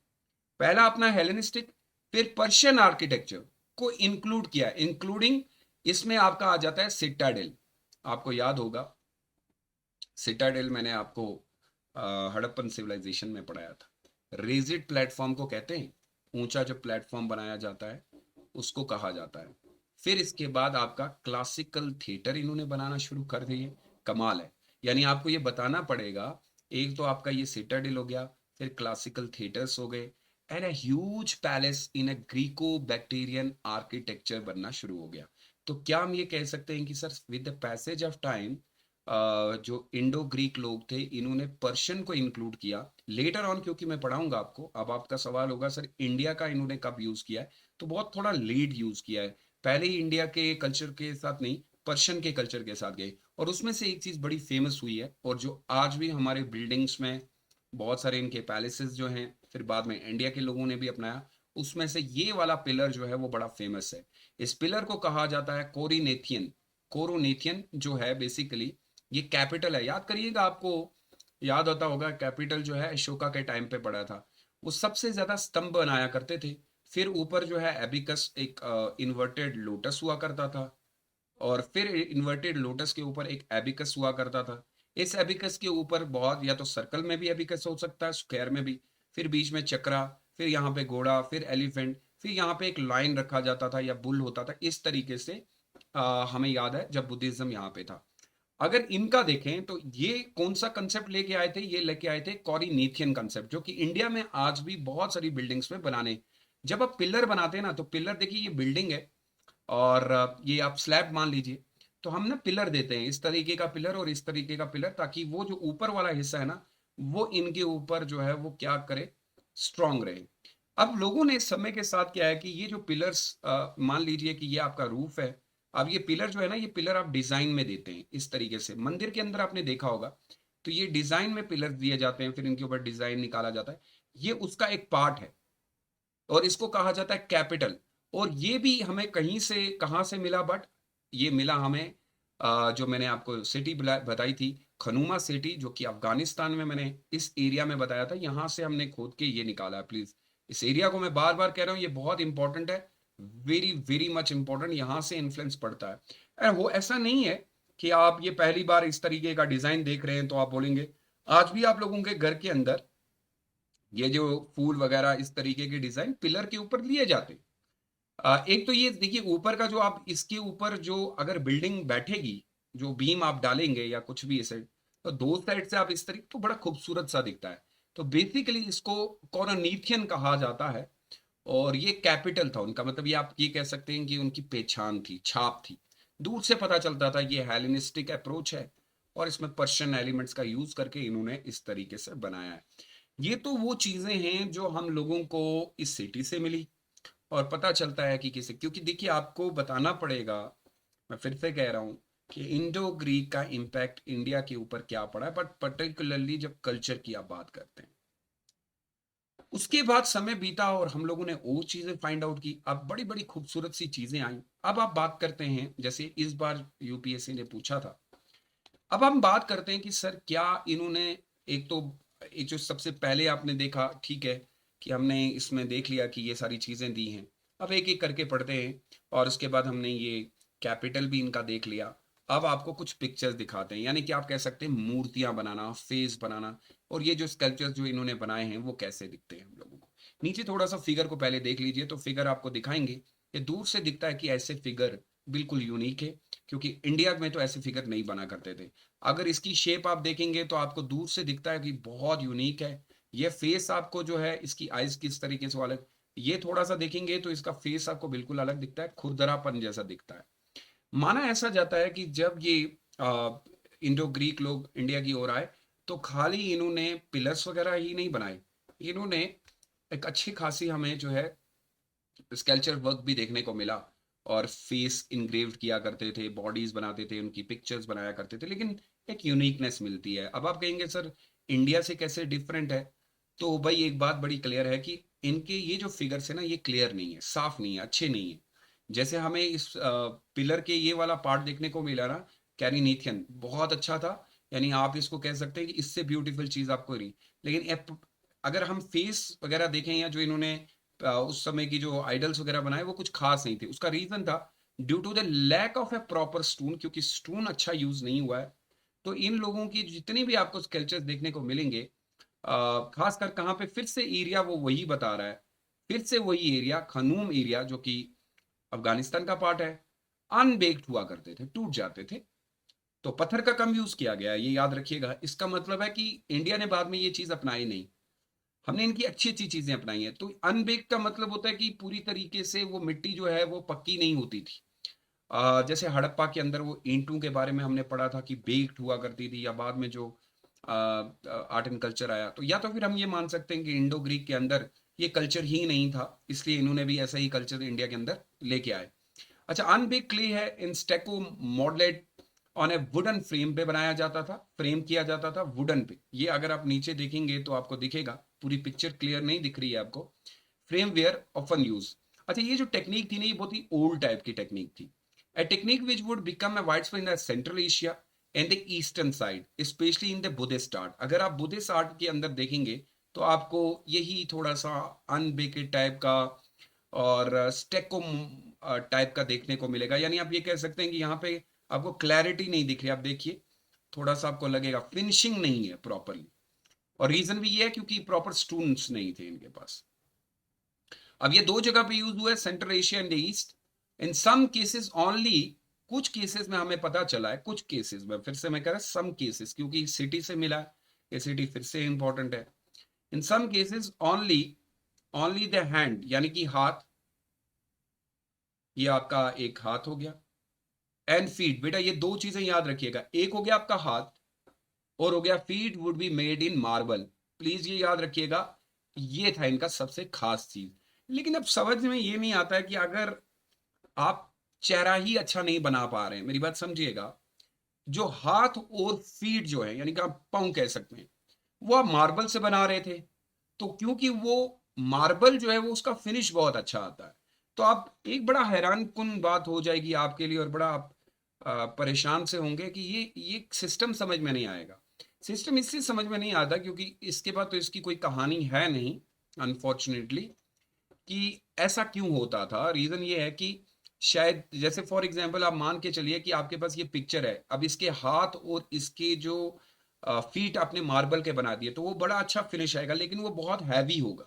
पहला अपना हेलेनिस्टिक, फिर पर्शियन आर्किटेक्चर को इंक्लूड किया, इंक्लूडिंग इसमें आपका आ जाता है सिटाडेल। आपको याद होगा सिटाडेल मैंने आपको हड़प्पन सिविलाइजेशन में पढ़ाया था। रेजिड प्लेटफॉर्म को कहते हैं, ऊंचा जो प्लेटफॉर्म बनाया जाता है उसको कहा जाता है। फिर इसके बाद आपका क्लासिकल थिएटर इन्होंने बनाना शुरू कर दिए। कमाल है, यानी आपको ये बताना पड़ेगा, एक तो आपका ये सिटाडेल हो गया, फिर क्लासिकल थिएटर्स हो गए, and a huge palace in a Greco Bactrian architecture बनना शुरू हो गया। तो क्या हम ये कह सकते हैं कि sir with the passage of time जो इंडो ग्रीक लोग थे इन्होंने पर्शियन को इंक्लूड किया लेटर ऑन, क्योंकि मैं पढ़ाऊंगा आपको। अब आपका सवाल होगा सर इंडिया का इन्होंने कब यूज किया है, तो बहुत थोड़ा लेट यूज किया है। पहले ही इंडिया के कल्चर के साथ नहीं, पर्शियन के कल्चर के साथ गए, और उसमें से एक चीज़ बड़ी फेमस हुई है और जो आज भी हमारे बिल्डिंग्स में बहुत सारे इनके पैलेसेस जो हैं, फिर बाद में इंडिया के लोगों ने भी अपनाया, उसमें से ये वाला पिलर जो है वो बड़ा फेमस है। इस पिलर को कहा जाता है कोरिनेथियन। कोरोनेथियन जो है बेसिकली ये कैपिटल है। याद करिएगा, आपको याद होता होगा कैपिटल जो है अशोका के टाइम पे पड़ा था। वो सबसे ज्यादा स्तंभ बनाया करते थे। फिर ऊपर जो है एबिकस, एक इन्वर्टेड लोटस हुआ करता था, और फिर इन्वर्टेड लोटस के ऊपर एक एबिकस हुआ करता था। इस एबिकस के ऊपर बहुत, या तो सर्कल में भी एबिकस हो सकता है, स्क्वायर में भी, फिर बीच में चक्रा, फिर यहाँ पे घोड़ा, फिर एलिफेंट, फिर यहाँ पे एक लाइन रखा जाता था या बुल होता था। इस तरीके से हमें याद है जब बुद्धिज्म यहाँ पे था। अगर इनका देखें तो ये कौन सा कंसेप्ट लेके आए थे, ये लेके आए थे कॉरिनेथियन कंसेप्ट, जो कि इंडिया में आज भी बहुत सारी बिल्डिंग्स में बनाने। जब आप पिलर बनाते हैं ना, तो पिलर देखिए ये बिल्डिंग है, और ये आप स्लैब मान लीजिए, तो हम ना पिलर देते हैं, इस तरीके का पिलर और इस तरीके का पिलर, ताकि वो जो ऊपर वाला हिस्सा है ना, वो इनके ऊपर जो है वो क्या करे, स्ट्रांग रहे। अब लोगों ने समय के साथ क्या है कि ये जो पिलर्स, मान लीजिए कि ये आपका रूफ है। अब ये पिलर जो है ना, ये पिलर आप डिजाइन में देते हैं इस तरीके से। मंदिर के अंदर आपने देखा होगा, तो ये डिजाइन में पिलर दिए जाते हैं, फिर इनके ऊपर डिजाइन निकाला जाता है। ये उसका एक पार्ट है, और इसको कहा जाता है कैपिटल। और ये भी हमें कहीं से, कहाँ से मिला, बट ये मिला हमें, जो मैंने आपको सिटी बताई थी, खनूमा सिटी, जो कि अफगानिस्तान में, मैंने इस एरिया में बताया था, यहाँ से हमने खोद के ये निकाला है। प्लीज इस एरिया को मैं बार बार कह रहा हूँ, ये बहुत इंपॉर्टेंट है, वेरी वेरी मच इंपॉर्टेंट, यहाँ से इन्फ्लुएंस पड़ता है। वो ऐसा नहीं है कि आप ये पहली बार इस तरीके का डिजाइन देख रहे हैं तो आप बोलेंगे। आज भी आप लोगों के घर के अंदर ये जो फूल वगैरह इस तरीके के डिजाइन पिलर के ऊपर लिए जाते हैं। एक तो ये देखिए, ऊपर का जो आप, इसके ऊपर जो अगर बिल्डिंग बैठेगी, जो बीम आप डालेंगे या कुछ भी ऐसे, तो दो साइड से आप इस तरीके, तो बड़ा खूबसूरत सा दिखता है। तो बेसिकली इसको कॉरोनीथियन कहा जाता है, और ये कैपिटल था उनका। मतलब ये आप ये कह सकते हैं कि उनकी पहचान थी, छाप थी। दूर से पता चलता था ये हेलेनिस्टिक अप्रोच है, और इसमें पर्शियन एलिमेंट्स का यूज करके इन्होंने इस तरीके से बनाया है। ये तो वो चीजें हैं जो हम लोगों को इस सिटी से मिली, और पता चलता है कि किसे, क्योंकि देखिए आपको बताना पड़ेगा, मैं फिर से कह रहा हूँ कि इंडो ग्रीक का इम्पैक्ट इंडिया के ऊपर क्या पड़ा है, बट पर्टिकुलरली जब कल्चर की आप बात करते हैं। उसके बाद समय बीता और हम लोगों ने और चीजें फाइंड आउट की, अब बड़ी बड़ी खूबसूरत सी चीजें आई। अब आप बात करते हैं, जैसे इस बार यूपीएससी ने पूछा था, अब हम बात करते हैं कि सर क्या इन्होंने, एक तो एक जो सबसे पहले आपने देखा, ठीक है, कि हमने इसमें देख लिया कि ये सारी चीजें दी हैं। अब एक एक करके पढ़ते हैं, और उसके बाद हमने ये कैपिटल भी इनका देख लिया। अब आपको कुछ पिक्चर्स दिखाते हैं, यानी कि आप कह सकते हैं मूर्तियां बनाना, फेस बनाना, और ये जो स्कल्पचर्स जो इन्होंने बनाए हैं वो कैसे दिखते हैं हम लोगों को। नीचे थोड़ा सा फिगर को पहले देख लीजिए, तो फिगर आपको दिखाएंगे, ये दूर से दिखता है कि ऐसे फिगर बिल्कुल यूनिक है, क्योंकि इंडिया में तो ऐसे फिगर नहीं बना करते थे। अगर इसकी शेप आप देखेंगे तो आपको दूर से दिखता है कि बहुत यूनिक है। ये फेस आपको जो है, इसकी आइज किस तरीके से अलग, ये थोड़ा सा देखेंगे तो इसका फेस आपको बिल्कुल अलग दिखता है, खुरदरापन जैसा दिखता है। माना ऐसा जाता है कि जब ये इंडो ग्रीक लोग इंडिया की ओर आए, तो खाली इन्होंने पिलर्स वगैरह ही नहीं बनाए, इन्होंने एक अच्छी खासी हमें जो है स्कल्पचर वर्क भी देखने को मिला, और फेस इनग्रेव्ड किया करते थे, बॉडीज बनाते थे, उनकी पिक्चर्स बनाया करते थे, लेकिन एक यूनिकनेस मिलती है। अब आप कहेंगे सर इंडिया से कैसे डिफरेंट है, तो भाई एक बात बड़ी क्लियर है कि इनके ये जो फिगर्स है ना, ये क्लियर नहीं है, साफ नहीं है, अच्छे नहीं है। जैसे हमें इस पिलर के ये वाला पार्ट देखने को मिला ना, कैरिनीथियन, बहुत अच्छा था, यानी आप इसको कह सकते हैं कि इससे ब्यूटीफुल चीज आपको रही। लेकिन अगर हम फेस वगैरह देखें, या जो इन्होंने उस समय की जो आइडल्स वगैरह बनाए, वो कुछ खास नहीं थे। उसका रीजन था due to the lack of a proper stone, क्योंकि स्टोन अच्छा यूज नहीं हुआ है। तो इन लोगों की जितनी भी आपको स्कल्पचर्स देखने को मिलेंगे, खासकर कहाँ पे, फिर से एरिया वो वही बता रहा है, फिर से वही एरिया, खनूम एरिया, जो कि अफगानिस्तान का पार्ट है। अनबेक्ड हुआ करते थे, टूट जाते थे, तो पत्थर का कम यूज किया गया, ये याद रखिएगा। इसका मतलब है कि इंडिया ने बाद में ये चीज अपनाई नहीं, हमने इनकी अच्छी अच्छी चीजें अपनाई हैं। तो अनबेक्ड का मतलब होता है कि पूरी तरीके से वो मिट्टी जो है वो पक्की नहीं होती थी। जैसे हड़प्पा के अंदर वो ईंटों के बारे में हमने पढ़ा था कि बेक्ड हुआ करती थी, या बाद में जो आर्ट एंड कल्चर आया, तो या तो फिर हम ये मान सकते हैं कि इंडो ग्रीक के अंदर ये कल्चर ही नहीं था, इसलिए इन्होंने भी ऐसा ही कल्चर इंडिया के अंदर लेके आए। अच्छा, अनबेक क्ले है in stucco modelled on a wooden frame पे बनाया जाता था, फ्रेम किया जाता था वुडन पे। ये अगर आप नीचे देखेंगे तो आपको दिखेगा, पूरी पिक्चर क्लियर नहीं दिख रही है आपको। Frame were often use. अच्छा, ये जो टेक्निक थी ना, ये बहुत ही ओल्ड टाइप की टेक्निक थी। A technique which would become a wide spread in central Asia and the eastern side, specially in the Buddhist art. अगर आप बुद्धिस्ट आर्ट के अंदर देखेंगे तो आपको यही थोड़ा सा अनबेकेड टाइप का और स्टेको टाइप का देखने को मिलेगा। यानी आप ये कह सकते हैं कि यहाँ पे आपको क्लैरिटी नहीं दिख रही। आप देखिए, थोड़ा सा आपको लगेगा फिनिशिंग नहीं है प्रॉपरली, और रीजन भी ये है क्योंकि प्रॉपर स्टूडेंट्स नहीं थे इनके पास। अब ये दो जगह पे यूज हुआ है, Central Asia and east. In some cases only, कुछ केसेस में हमें पता चला है, कुछ केसेस में, फिर से मैं कह रहा सम केसेस क्योंकि सिटी से मिला है, ये सिटी फिर से इंपॉर्टेंट है। In some cases only, only the hand यानी कि हाथ, ये आपका एक हाथ हो गया, एंड फीट। बेटा ये दो चीजें याद रखिएगा, एक हो गया आपका हाथ और हो गया feet would be made in marble. Please ये याद रखिएगा, ये था इनका सबसे खास चीज। लेकिन अब समझ में ये नहीं आता है कि अगर आप चेहरा ही अच्छा नहीं बना पा रहे हैं, मेरी बात समझिएगा, जो हाथ और फीट जो है, यानी कि आप पाँव कह सकते हैं, वो आप मार्बल से बना रहे थे। तो क्योंकि वो मार्बल जो है वो उसका फिनिश बहुत अच्छा आता है। तो आप एक बड़ा हैरान कुन बात हो जाएगी आपके लिए, और बड़ा आप परेशान से होंगे कि ये सिस्टम समझ में नहीं आएगा। सिस्टम इसलिए समझ में नहीं आता क्योंकि इसके बाद तो इसकी कोई कहानी है नहीं, अनफॉर्चुनेटली, कि ऐसा क्यों होता था। रीजन ये है कि शायद जैसे फॉर एग्जांपल आप मान के चलिए कि आपके पास ये पिक्चर है, अब इसके हाथ और इसके जो फीट आपने मार्बल के बना दिए तो वो बड़ा अच्छा फिनिश आएगा, लेकिन वो बहुत हैवी होगा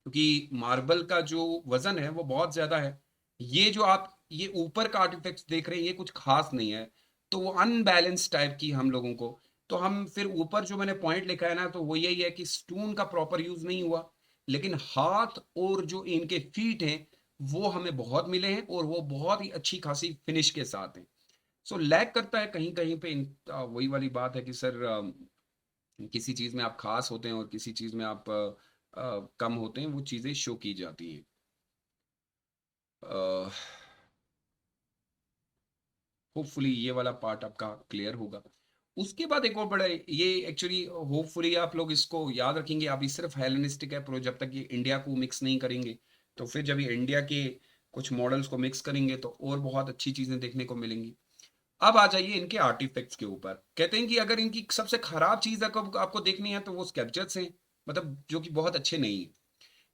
क्योंकि मार्बल का जो वजन है वो बहुत ज्यादा है। ये जो आप ये ऊपर का आर्टिफैक्ट्स देख रहे हैं ये कुछ खास नहीं है, तो वो अनबैलेंस टाइप की हम लोगों को। तो हम फिर ऊपर जो मैंने पॉइंट लिखा है ना, तो वो यही है कि स्टून का प्रॉपर यूज नहीं हुआ, लेकिन हाथ और जो इनके फीट हैं वो हमें बहुत मिले हैं और वो बहुत ही अच्छी खासी फिनिश के साथ हैं। सो लैग करता है कहीं कहीं पे वही वाली बात है कि सर किसी चीज में आप खास होते हैं और किसी चीज में आप कम होते हैं, वो चीजें शो की जाती हैं। होपफुली ये वाला पार्ट आपका क्लियर होगा। उसके बाद एक और बड़ा, ये एक्चुअली होपफुली आप लोग इसको याद रखेंगे। अभी सिर्फ हेलेनिस्टिक है प्रो, जब तक ये इंडिया को मिक्स नहीं करेंगे, तो फिर जब ये इंडिया के कुछ मॉडल्स को मिक्स करेंगे तो और बहुत अच्छी चीजें देखने को मिलेंगी। अब आ जाइए इनके आर्टिफैक्ट्स के ऊपर। कहते हैं कि अगर इनकी सबसे खराब चीज आपको देखनी है तो वो स्कल्पचर्स हैं, मतलब जो कि बहुत अच्छे नहीं है।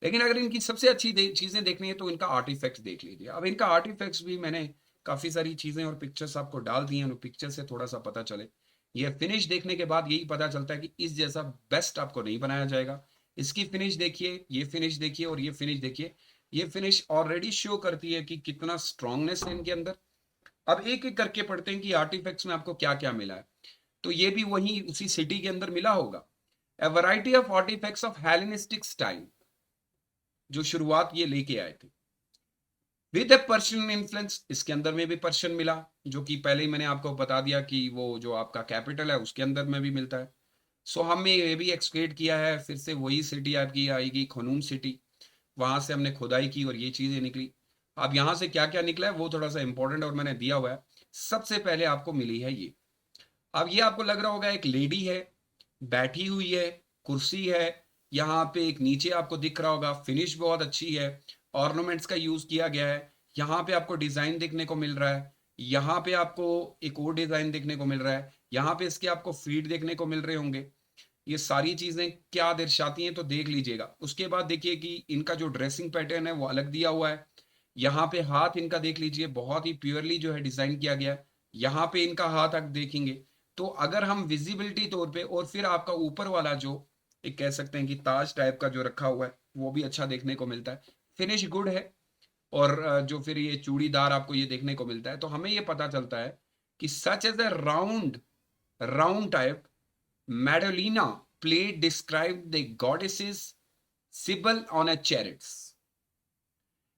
लेकिन अगर इनकी सबसे अच्छी चीजें देखनी है तो इनका आर्टिफैक्ट्स देख लीजिए। अब इनका आर्टिफैक्ट्स भी मैंने काफी सारी चीजें और पिक्चर्स आपको डाल दी हैं, पिक्चर से थोड़ा सा पता चले। ये फिनिश देखने के बाद यही पता चलता है कि इस जैसा बेस्ट आपको नहीं बनाया जाएगा। इसकी फिनिश देखिए, ये फिनिश देखिए और ये फिनिश देखिए। ये फिनिश ऑलरेडी शो करती है कि कितना स्ट्रांगनेस है इनके अंदर। अब एक एक करके पढ़ते हैं कि आर्टिफैक्ट्स में आपको क्या क्या मिला है। तो ये भी वही उसी सिटी के अंदर मिला होगा। A variety of artifacts of Hellenistic style, जो शुरुआत ये लेके आए थे विद ए पर्शियन इन्फ्लुएंस। इसके अंदर में भी पर्शियन मिला, जो कि पहले ही मैंने आपको बता दिया कि वो जो आपका कैपिटल है उसके अंदर में भी मिलता है। सो हमने ये भी एक्सक्रेट किया है, फिर से वही सिटी आपकी आएगी खनूम सिटी, वहां से हमने खुदाई की और ये चीजें निकली। अब यहाँ से क्या क्या निकला है वो थोड़ा सा इंपॉर्टेंट और मैंने दिया हुआ है। सबसे पहले आपको मिली है ये। अब ये आपको लग रहा होगा एक लेडी है, बैठी हुई है, कुर्सी है, यहाँ पे एक नीचे आपको दिख रहा होगा फिनिश बहुत अच्छी है, ऑर्नामेंट्स का यूज किया गया है। यहाँ पे आपको डिजाइन देखने को मिल रहा है, यहाँ पे आपको एक और डिजाइन देखने को मिल रहा है, यहाँ पे इसके आपको फीड देखने को मिल रहे होंगे। ये सारी चीजें क्या दर्शाती हैं तो देख लीजिएगा। उसके बाद देखिए कि इनका जो ड्रेसिंग पैटर्न है वो अलग दिया हुआ है। यहाँ पे हाथ इनका देख लीजिए, बहुत ही प्योरली जो है डिजाइन किया गया है। यहाँ पे इनका हाथ आप देखेंगे तो अगर हम विजिबिलिटी तौर पे, और फिर आपका ऊपर वाला जो एक कह सकते हैं कि ताज टाइप का जो रखा हुआ है वो भी अच्छा देखने को मिलता है, फिनिश गुड है। और जो फिर ये चूड़ीदार आपको ये देखने को मिलता है, तो हमें ये पता चलता है कि such as a round round type medallion plate describe the goddesses Cybele on a chariots.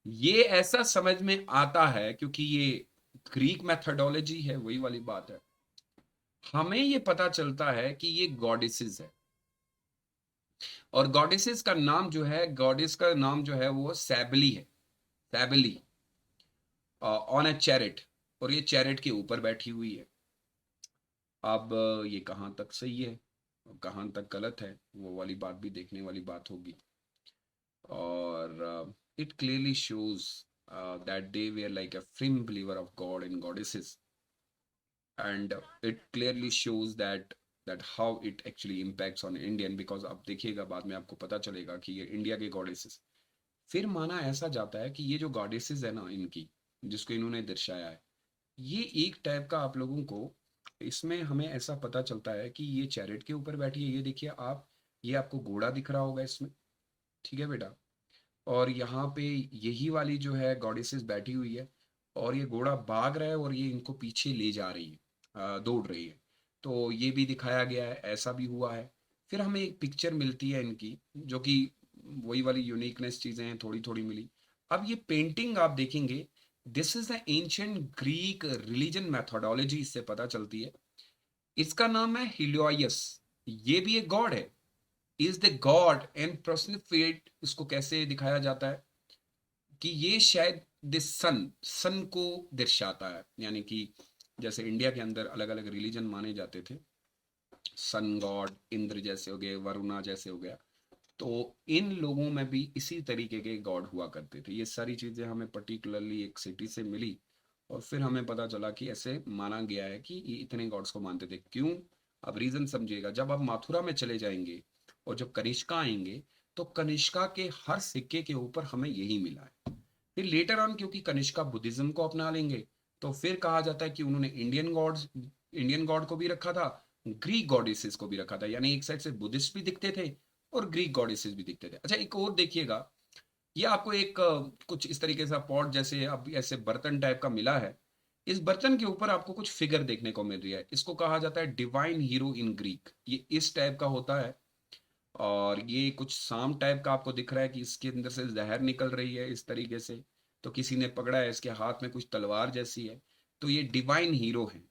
ये ऐसा समझ में आता है क्योंकि ये ग्रीक मैथोडोलॉजी है, वही वाली बात है। हमें ये पता चलता है कि ये गॉडेसेस है, और गॉडेसेस का नाम जो है, गॉडेस का नाम जो है वो सैबली है, सैबली। ऑन अ चैरिट, और ये चैरिट के ऊपर बैठी हुई है। अब ये कहाँ तक सही है और कहाँ तक गलत है, वो वाली बात भी देखने वाली बात होगी। और it clearly shows that they were like a firm believer of God and goddesses, and it clearly shows that how it actually impacts on Indian, because आप देखिएगा बाद में आपको पता चलेगा कि ये इंडिया के गॉडेसेस। फिर माना ऐसा जाता है कि ये जो गॉडेसेस है ना इनकी, जिसको इन्होंने दर्शाया है, ये एक टाइप का आप लोगों को, इसमें हमें ऐसा पता चलता है कि ये चैरिट के ऊपर बैठी है। ये देखिए आप, ये आपको घोड़ा दिख रहा होगा इसमें, ठीक है बेटा। और यहाँ पे यही वाली जो है गॉडेसेस बैठी हुई है, और ये घोड़ा भाग रहा है और ये इनको पीछे ले जा रही है, दौड़ रही है। तो ये भी दिखाया गया है, ऐसा भी हुआ है। फिर हमें एक पिक्चर मिलती है इनकी, जो कि वही वाली यूनिकनेस चीज़ें हैं, थोड़ी थोड़ी मिली। अब ये पेंटिंग आप देखेंगे, this is the ancient Greek religion methodology, इससे पता चलती है। इसका नाम है हिलियोइस, ये भी एक गॉड है, इज द गॉड एंड पर्सनिफिएट। इसको कैसे दिखाया जाता है कि ये शायद द सन को दर्शाता है, यानी कि जैसे इंडिया के अंदर अलग अलग रिलीजन माने जाते थे, सन गॉड इंद्र जैसे हो गए, वरुणा जैसे हो गया, तो इन लोगों में भी इसी तरीके के गॉड हुआ करते थे। ये सारी चीजें हमें पर्टिकुलरली एक सिटी से मिली, और फिर हमें पता चला कि ऐसे माना गया है कि ये इतने गॉड्स को मानते थे। क्यों? अब रीजन समझिएगा। जब आप मथुरा में चले जाएंगे और जब कनिष्का आएंगे, तो कनिष्का के हर सिक्के के ऊपर हमें यही मिला है। फिर लेटर ऑन क्योंकि कनिष्का बुद्धिज्म को अपना लेंगे, तो फिर कहा जाता है कि उन्होंने इंडियन गॉड को भी रखा था, ग्रीक गॉडेसेस को भी रखा था, यानी एक साइड से बुद्धिस्ट भी दिखते थे और ग्रीक गॉडेसेस भी दिखते थे। अच्छा, एक और देखिएगा, ये आपको एक कुछ इस तरीके से पॉट जैसे अब ऐसे बर्तन टाइप का मिला है। इस बर्तन के ऊपर आपको कुछ फिगर देखने को मिल रही है, इसको कहा जाता है डिवाइन हीरो इन ग्रीक। ये इस टाइप का होता है, और ये कुछ सांप टाइप का आपको दिख रहा है कि इसके अंदर से जहर निकल रही है इस तरीके से। तो किसी ने पकड़ा है, इसके हाथ में कुछ तलवार जैसी है। तो ये डिवाइन हीरो है,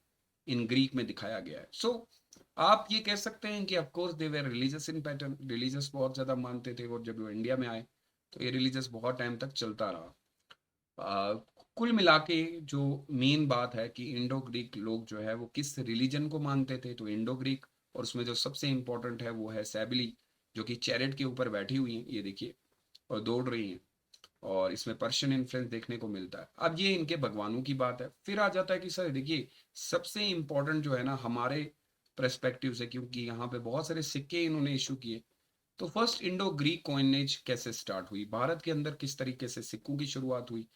इन ग्रीक में दिखाया गया है। सो आप ये कह सकते हैं कि of course they were religious in pattern, religious बहुत ज्यादा मानते थे, और जब वो इंडिया में आए तो ये रिलीजियस बहुत टाइम तक चलता रहा। आ, कुल मिला के जो मेन बात है कि इंडो ग्रीक लोग जो है वो किस रिलीजन को मानते थे, तो इंडो ग्रीक। और उसमें जो सबसे इंपॉर्टेंट है वो है सैबिली, जो कि चैरेट के ऊपर बैठी हुई हैं, ये देखिए, और दौड़ रही हैं। और इसमें पर्शियन इन्फ्लुएंस देखने को मिलता है। अब ये इनके भगवानों की बात है। फिर आ जाता है कि सर देखिए, सबसे इंपॉर्टेंट जो है ना हमारे परस्पेक्टिव से, क्योंकि यहाँ पे बहुत सारे सिक्के इन्होंने इशू किए, तो फर्स्ट इंडो ग्रीक कॉइनेज कैसे स्टार्ट हुई, भारत के अंदर किस तरीके से सिक्कों की शुरुआत हुई।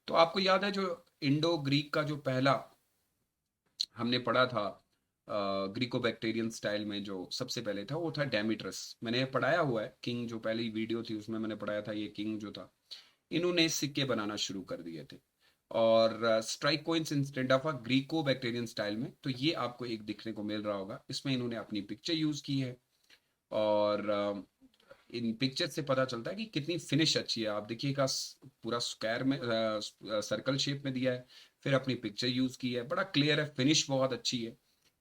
तो आपको याद है जो इंडो ग्रीक का जो पहला हमने पढ़ा था ग्रीको बैक्टीरियन स्टाइल में, जो सबसे पहले था वो था डेमिट्रस। मैंने पढ़ाया हुआ है, किंग जो पहली वीडियो थी उसमें मैंने पढ़ाया था, ये किंग जो था, इन्होंने सिक्के बनाना शुरू कर दिए थे। और strike coins instant of a Greco Bactrian style में, तो ये आपको एक दिखने को मिल रहा होगा, इसमें इन्होंने अपनी पिक्चर यूज की है। और इन पिक्चर से पता चलता है कि कितनी फिनिश अच्छी है। आप देखिएगा पूरा स्क्वायर में, सर्कल शेप में दिया है, फिर अपनी पिक्चर यूज की है, बड़ा क्लियर है, फिनिश बहुत अच्छी है।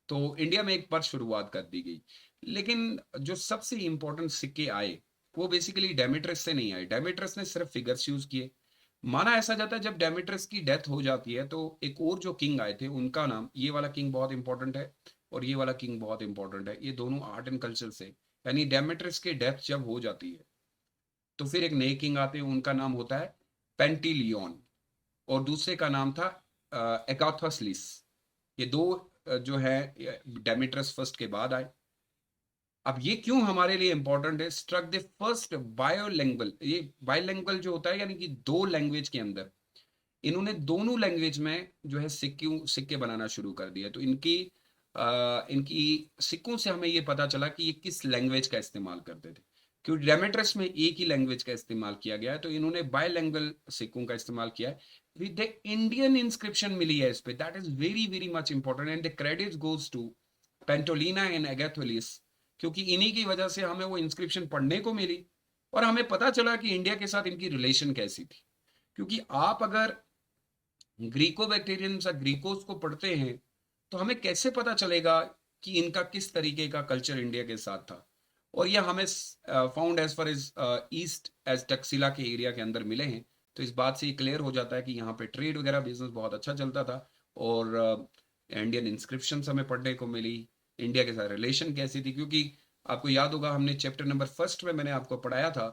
तो इंडिया में एक बार शुरुआत कर दी गई। लेकिन जो सबसे इंपॉर्टेंट सिक्के आए वो बेसिकली डेमेट्रस से नहीं आए, डेमेट्रस ने सिर्फ फिगर्स यूज किए। माना ऐसा जाता है जब डेमेट्रस की डेथ हो जाती है, तो एक और जो किंग आए थे उनका नाम, ये वाला किंग बहुत इंपॉर्टेंट है और ये वाला किंग बहुत इंपॉर्टेंट है, ये दोनों आर्ट एंड कल्चर से, यानी डेमेट्रस की डेथ जब हो जाती है तो फिर एक नए किंग आते हैं, उनका नाम होता है पेंटिलियन, और दूसरे का नाम था एगाथोसलिस। ये दो जो है डेमेट्रस फर्स्ट के बाद आए। अब ये क्यों हमारे लिए इंपॉर्टेंट है, स्ट्रक द फर्स्ट बायोलैंग्वेज। ये बायोलैंग्वेज जो होता है यानी कि दो लैंग्वेज के अंदर, इन्होंने दोनों लैंग्वेज में जो है सिक्के बनाना शुरू कर दिया। तो इनकी सिक्कों से हमें ये पता चला कि ये किस लैंग्वेज का इस्तेमाल करते थे। क्योंकि डेमेट्रस में एक ही लैंग्वेज का इस्तेमाल किया गया है, तो इन्होंने बायलैंग्वेज सिक्कों का इस्तेमाल किया है। विद द इंडियन इंस्क्रिप्शन मिली है इस पे, that is very very much important, and the credit goes to Pantaleon and Agathocles, क्योंकि इन्हीं की वजह से हमें वो इंस्क्रिप्शन पढ़ने को मिली और हमें पता चला कि इंडिया के साथ इनकी रिलेशन कैसी थी। क्योंकि आप अगर ग्रीको बैक्टीरियन या ग्रीकोस को पढ़ते हैं तो हमें कैसे पता चलेगा कि इनका किस तरीके का कल्चर इंडिया के साथ था। और यह हमें found as far as east as Taxila के एरिया के अंदर मिले हैं। तो इस बात से ये क्लियर हो जाता है कि यहाँ पे ट्रेड वगैरह बिजनेस बहुत अच्छा चलता था। और इंडियन इंस्क्रिप्शन हमें पढ़ने को मिली, इंडिया के साथ रिलेशन कैसी थी, क्योंकि आपको याद होगा हमने चैप्टर नंबर फर्स्ट में मैंने आपको पढ़ाया था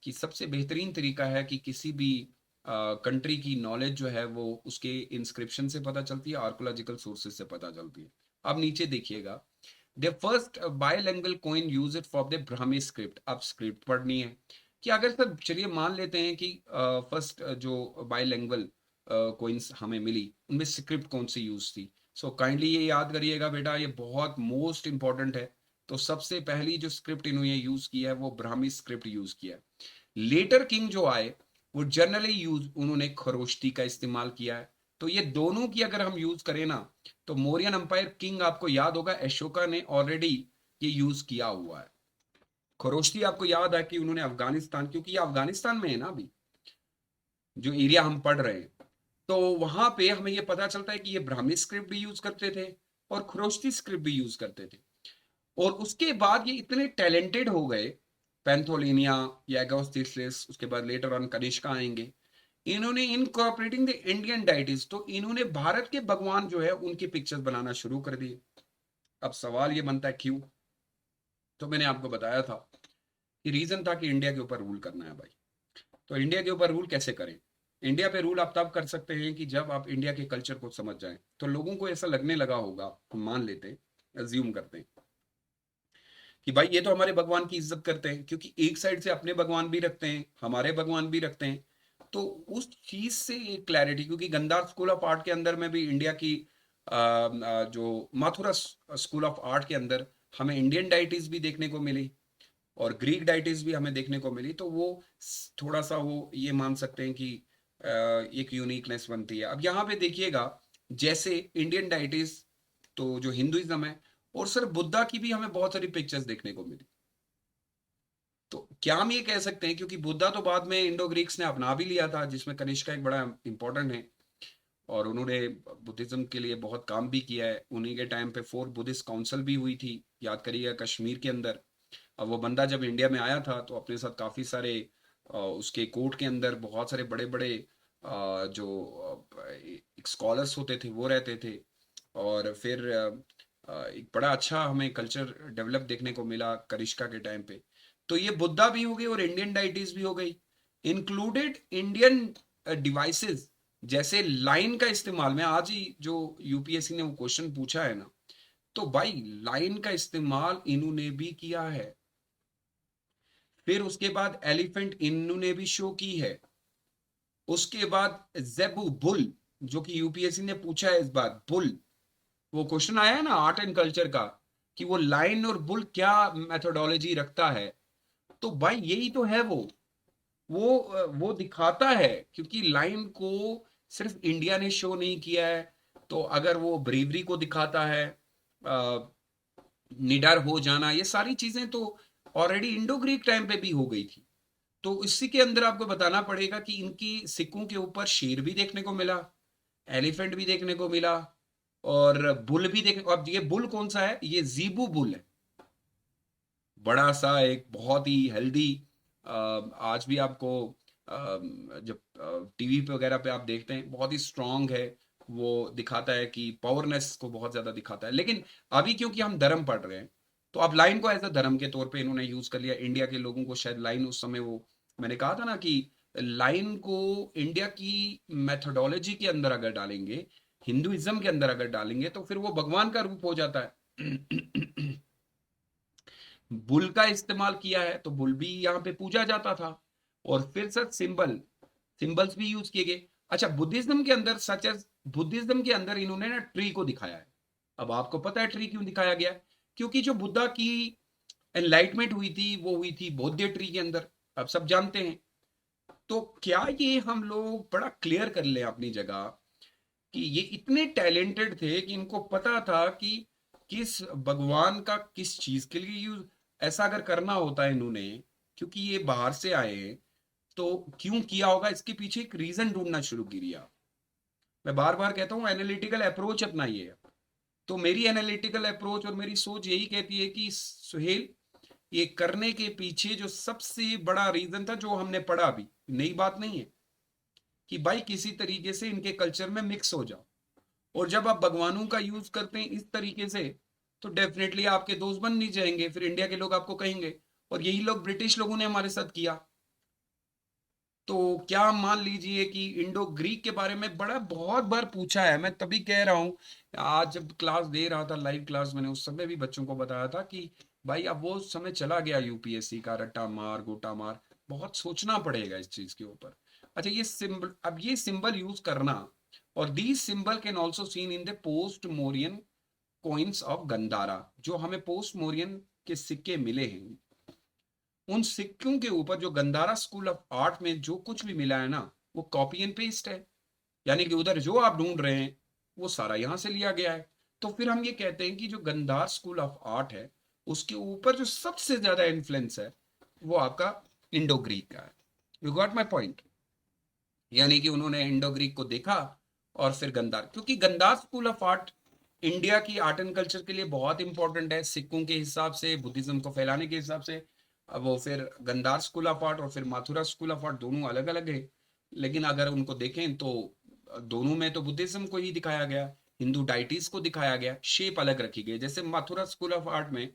कि सबसे बेहतरीन तरीका है कि किसी भी कंट्री की नॉलेज जो है वो उसके इंस्क्रिप्शन से पता चलती है, आर्कोलॉजिकल सोर्सेज से पता चलती है। अब नीचे देखिएगा, the first by language coin use it for the Brahmi script. अब स्क्रिप्ट पढ़नी है कि अगर सर चलिए मान लेते हैं कि फर्स्ट जो बायलैंग्वेज कॉइन्स हमें मिली उनमें स्क्रिप्ट कौन सी यूज थी। सो काइंडली ये याद करिएगा बेटा, ये बहुत मोस्ट इंपॉर्टेंट है। तो सबसे पहली जो स्क्रिप्ट इन्होंने यूज किया है वो ब्राह्मी स्क्रिप्ट यूज किया है। लेटर किंग जो आए वो जनरली यूज उन्होंने खरोष्टी का इस्तेमाल किया है। तो ये दोनों की अगर हम यूज करें ना, तो मौर्यन अंपायर किंग आपको याद होगा अशोका ने ऑलरेडी ये यूज किया हुआ है। खरोष्टी आपको याद है कि उन्होंने अफगानिस्तान, क्योंकि ये अफगानिस्तान में है ना अभी जो एरिया हम पढ़ रहे हैं, तो वहां पे हमें ये पता चलता है कि ये ब्राह्मी स्क्रिप्ट भी यूज करते थे और खरोष्टी स्क्रिप्ट भी यूज करते थे। और उसके बाद ये इतने टैलेंटेड हो गए, पैंथोलिनिया या एगोस्टिस, उसके बाद लेटर ऑन कनिष्का आएंगे, इन्होंने इनकॉर्पोरेटिंग द इंडियन डाइटिस, तो इन्होंने भारत के भगवान जो है उनकी पिक्चर्स बनाना शुरू कर दिए। अब सवाल ये बनता है क्यों। तो मैंने आपको बताया था कि रीजन था कि इंडिया के ऊपर रूल करना है भाई। तो इंडिया के ऊपर रूल कैसे करें। इंडिया पे रूल आप तब कर सकते हैं कि जब आप इंडिया के कल्चर को समझ जाएं। तो लोगों को ऐसा लगने लगा होगा, हम मान लेते हैं, अज्यूम करते हैं कि भाई ये तो हमारे भगवान की इज्जत करते हैं, क्योंकि एक साइड से अपने भगवान भी रखते हैं हमारे भगवान भी रखते हैं। तो उस चीज से एक क्लैरिटी, क्योंकि गंधार स्कूल ऑफ आर्ट के अंदर में भी इंडिया की जो मथुरा स्कूल ऑफ आर्ट के अंदर हमें इंडियन डाइटिस भी देखने को मिली और ग्रीक डाइटिस भी हमें देखने को मिली। तो वो थोड़ा सा वो ये मान सकते हैं कि एक यूनिकनेस बनती है। अब यहाँ पे देखिएगा, जैसे इंडियन डाइटिस, तो जो हिंदुइज्म है, और सर बुद्धा की भी हमें बहुत सारी पिक्चर्स देखने को मिली। तो क्या हम ये कह सकते हैं, क्योंकि बुद्धा तो बाद में इंडो ग्रीक्स ने अपना भी लिया था, जिसमें कनिष्का एक बड़ा इंपॉर्टेंट है, और उन्होंने बुद्धिज्म के लिए बहुत काम भी किया है। उन्हीं के टाइम पे 4 बुद्धिस्ट काउंसिल भी हुई थी, याद करिएगा, कश्मीर के अंदर। अब वो बंदा जब इंडिया में आया था तो अपने साथ काफ़ी सारे उसके कोर्ट के अंदर बहुत सारे बड़े बड़े जो स्कॉलर्स होते थे वो रहते थे। और फिर एक बड़ा अच्छा हमें कल्चर डेवलप देखने को मिला कनिष्का के टाइम पे। तो ये बुद्धा भी हो गई और इंडियन डाइटीज भी हो गई, इंक्लूडेड इंडियन डिवाइसेस, जैसे लाइन का इस्तेमाल। मैं आज ही जो यूपीएससी ने वो क्वेश्चन पूछा है ना, तो भाई लाइन का इस्तेमाल इन्होंने भी किया है। फिर उसके बाद एलिफेंट इन्होंने भी शो की है। उसके बाद जेबू बुल, जो कि यूपीएससी ने पूछा है इस बार, बुल, वो क्वेश्चन आया है ना आर्ट एंड कल्चर का, कि वो लाइन और बुल क्या मेथोडोलॉजी रखता है। तो भाई यही तो है वो दिखाता है, क्योंकि लाइन को सिर्फ इंडिया ने शो नहीं किया है। तो अगर वो ब्रेवरी को दिखाता है, निडर हो जाना, ये सारी चीजें तो ऑलरेडी इंडो ग्रीक टाइम पे भी हो गई थी। तो इसी के अंदर आपको बताना पड़ेगा कि इनकी सिक्कों के ऊपर शेर भी देखने को मिला, एलिफेंट भी देखने को मिला, और बुल भी देखने। अब ये बुल कौन सा है, ये जीबू बुल है, बड़ा सा एक बहुत ही हेल्दी। आज भी आपको जब टीवी पे वगैरह पे आप देखते हैं, बहुत ही स्ट्रांग है। वो दिखाता है कि पावरनेस को बहुत ज्यादा दिखाता है। लेकिन अभी क्योंकि हम धर्म पढ़ रहे हैं, तो अब लाइन को एज अ धर्म के तौर पे इन्होंने यूज कर लिया। इंडिया के लोगों को शायद लाइन उस समय, वो मैंने कहा था ना कि लाइन को इंडिया की मेथोडोलॉजी के अंदर अगर डालेंगे, हिंदुइज्म के अंदर अगर डालेंगे, तो फिर वो भगवान का रूप हो जाता है। बुल का इस्तेमाल किया है तो बुल भी यहाँ पे पूजा जाता था। और फिर सर सिंबल्स भी यूज किए गए। अच्छा, बुद्धिज्म के अंदर सच एज, बुद्धिज्म के अंदर इन्होंने ना ट्री को दिखाया है। अब आपको पता है ट्री क्यों दिखाया गया, क्योंकि जो बुद्धा की एनलाइटमेंट हुई थी वो हुई थी बौद्ध ट्री के अंदर, अब सब जानते हैं। तो क्या ये हम लोग बड़ा क्लियर कर ले अपनी जगह कि ये इतने टैलेंटेड थे कि इनको पता था कि किस भगवान का किस चीज के लिए यूज, ऐसा अगर करना होता है इन्होंने, क्योंकि ये बाहर से आए हैं, तो क्यों किया होगा, इसके पीछे एक रीजन ढूंढना शुरू किया। मैं बार बार कहता हूँ एनालिटिकल अप्रोच अपनाइए। तो मेरी एनालिटिकल अप्रोच और मेरी सोच यही कहती है कि सुहेल, ये करने के पीछे जो सबसे बड़ा रीजन था, जो हमने पढ़ा, अभी नई बात नहीं है, कि भाई किसी तरीके से इनके कल्चर में मिक्स हो जाओ। और जब आप भगवानों का यूज करते हैं इस तरीके से, तो डेफिनेटली आपके दोस्त बन नहीं जाएंगे, फिर इंडिया के लोग आपको कहेंगे। और यही लोग ब्रिटिश लोगों ने हमारे साथ किया। तो क्या मान लीजिए कि इंडो ग्रीक के बारे में बड़ा बहुत बार पूछा है, मैं तभी कह रहा हूँ। आज जब क्लास दे रहा था, लाइव क्लास, मैंने उस समय भी बच्चों को बताया था कि भाई अब वो समय चला गया यूपीएससी का रट्टा मार गोटा मार, बहुत सोचना पड़ेगा इस चीज के ऊपर। अच्छा, ये सिंबल, अब ये सिंबल यूज करना, और these symbol can also seen in the post Mauryan coins of Gandhara, जो हमें पोस्ट मोरियन के सिक्के मिले हैं, उन सिक्कों के ऊपर जो गंदारा स्कूल ऑफ आर्ट में जो कुछ भी मिला है ना, वो कॉपी एंड पेस्ट है। यानी कि उधर जो आप ढूंढ रहे हैं वो सारा यहां से लिया गया है। तो फिर हम ये कहते हैं कि जो गंधार स्कूल ऑफ आर्ट है, उसके ऊपर जो सबसे ज्यादा इन्फ्लुएंस है वो आपका इंडो ग्रीक का है। You got my point? यानी कि उन्होंने इंडो ग्रीक को देखा और फिर गंधार, क्योंकि Gandhara school of art India की आर्ट एंड कल्चर के लिए बहुत इंपॉर्टेंट है, सिक्कों के हिसाब से, बुद्धिज्म को फैलाने के हिसाब से। अब वो फिर गंधार स्कूल ऑफ आर्ट और फिर माथुरा स्कूल ऑफ आर्ट दोनों अलग अलग है। लेकिन अगर उनको देखें तो दोनों में तो बुद्धिज्म को ही दिखाया गया, हिंदू डाइटीज को दिखाया गया, शेप अलग रखी गई। जैसे मथुरा स्कूल ऑफ आर्ट में,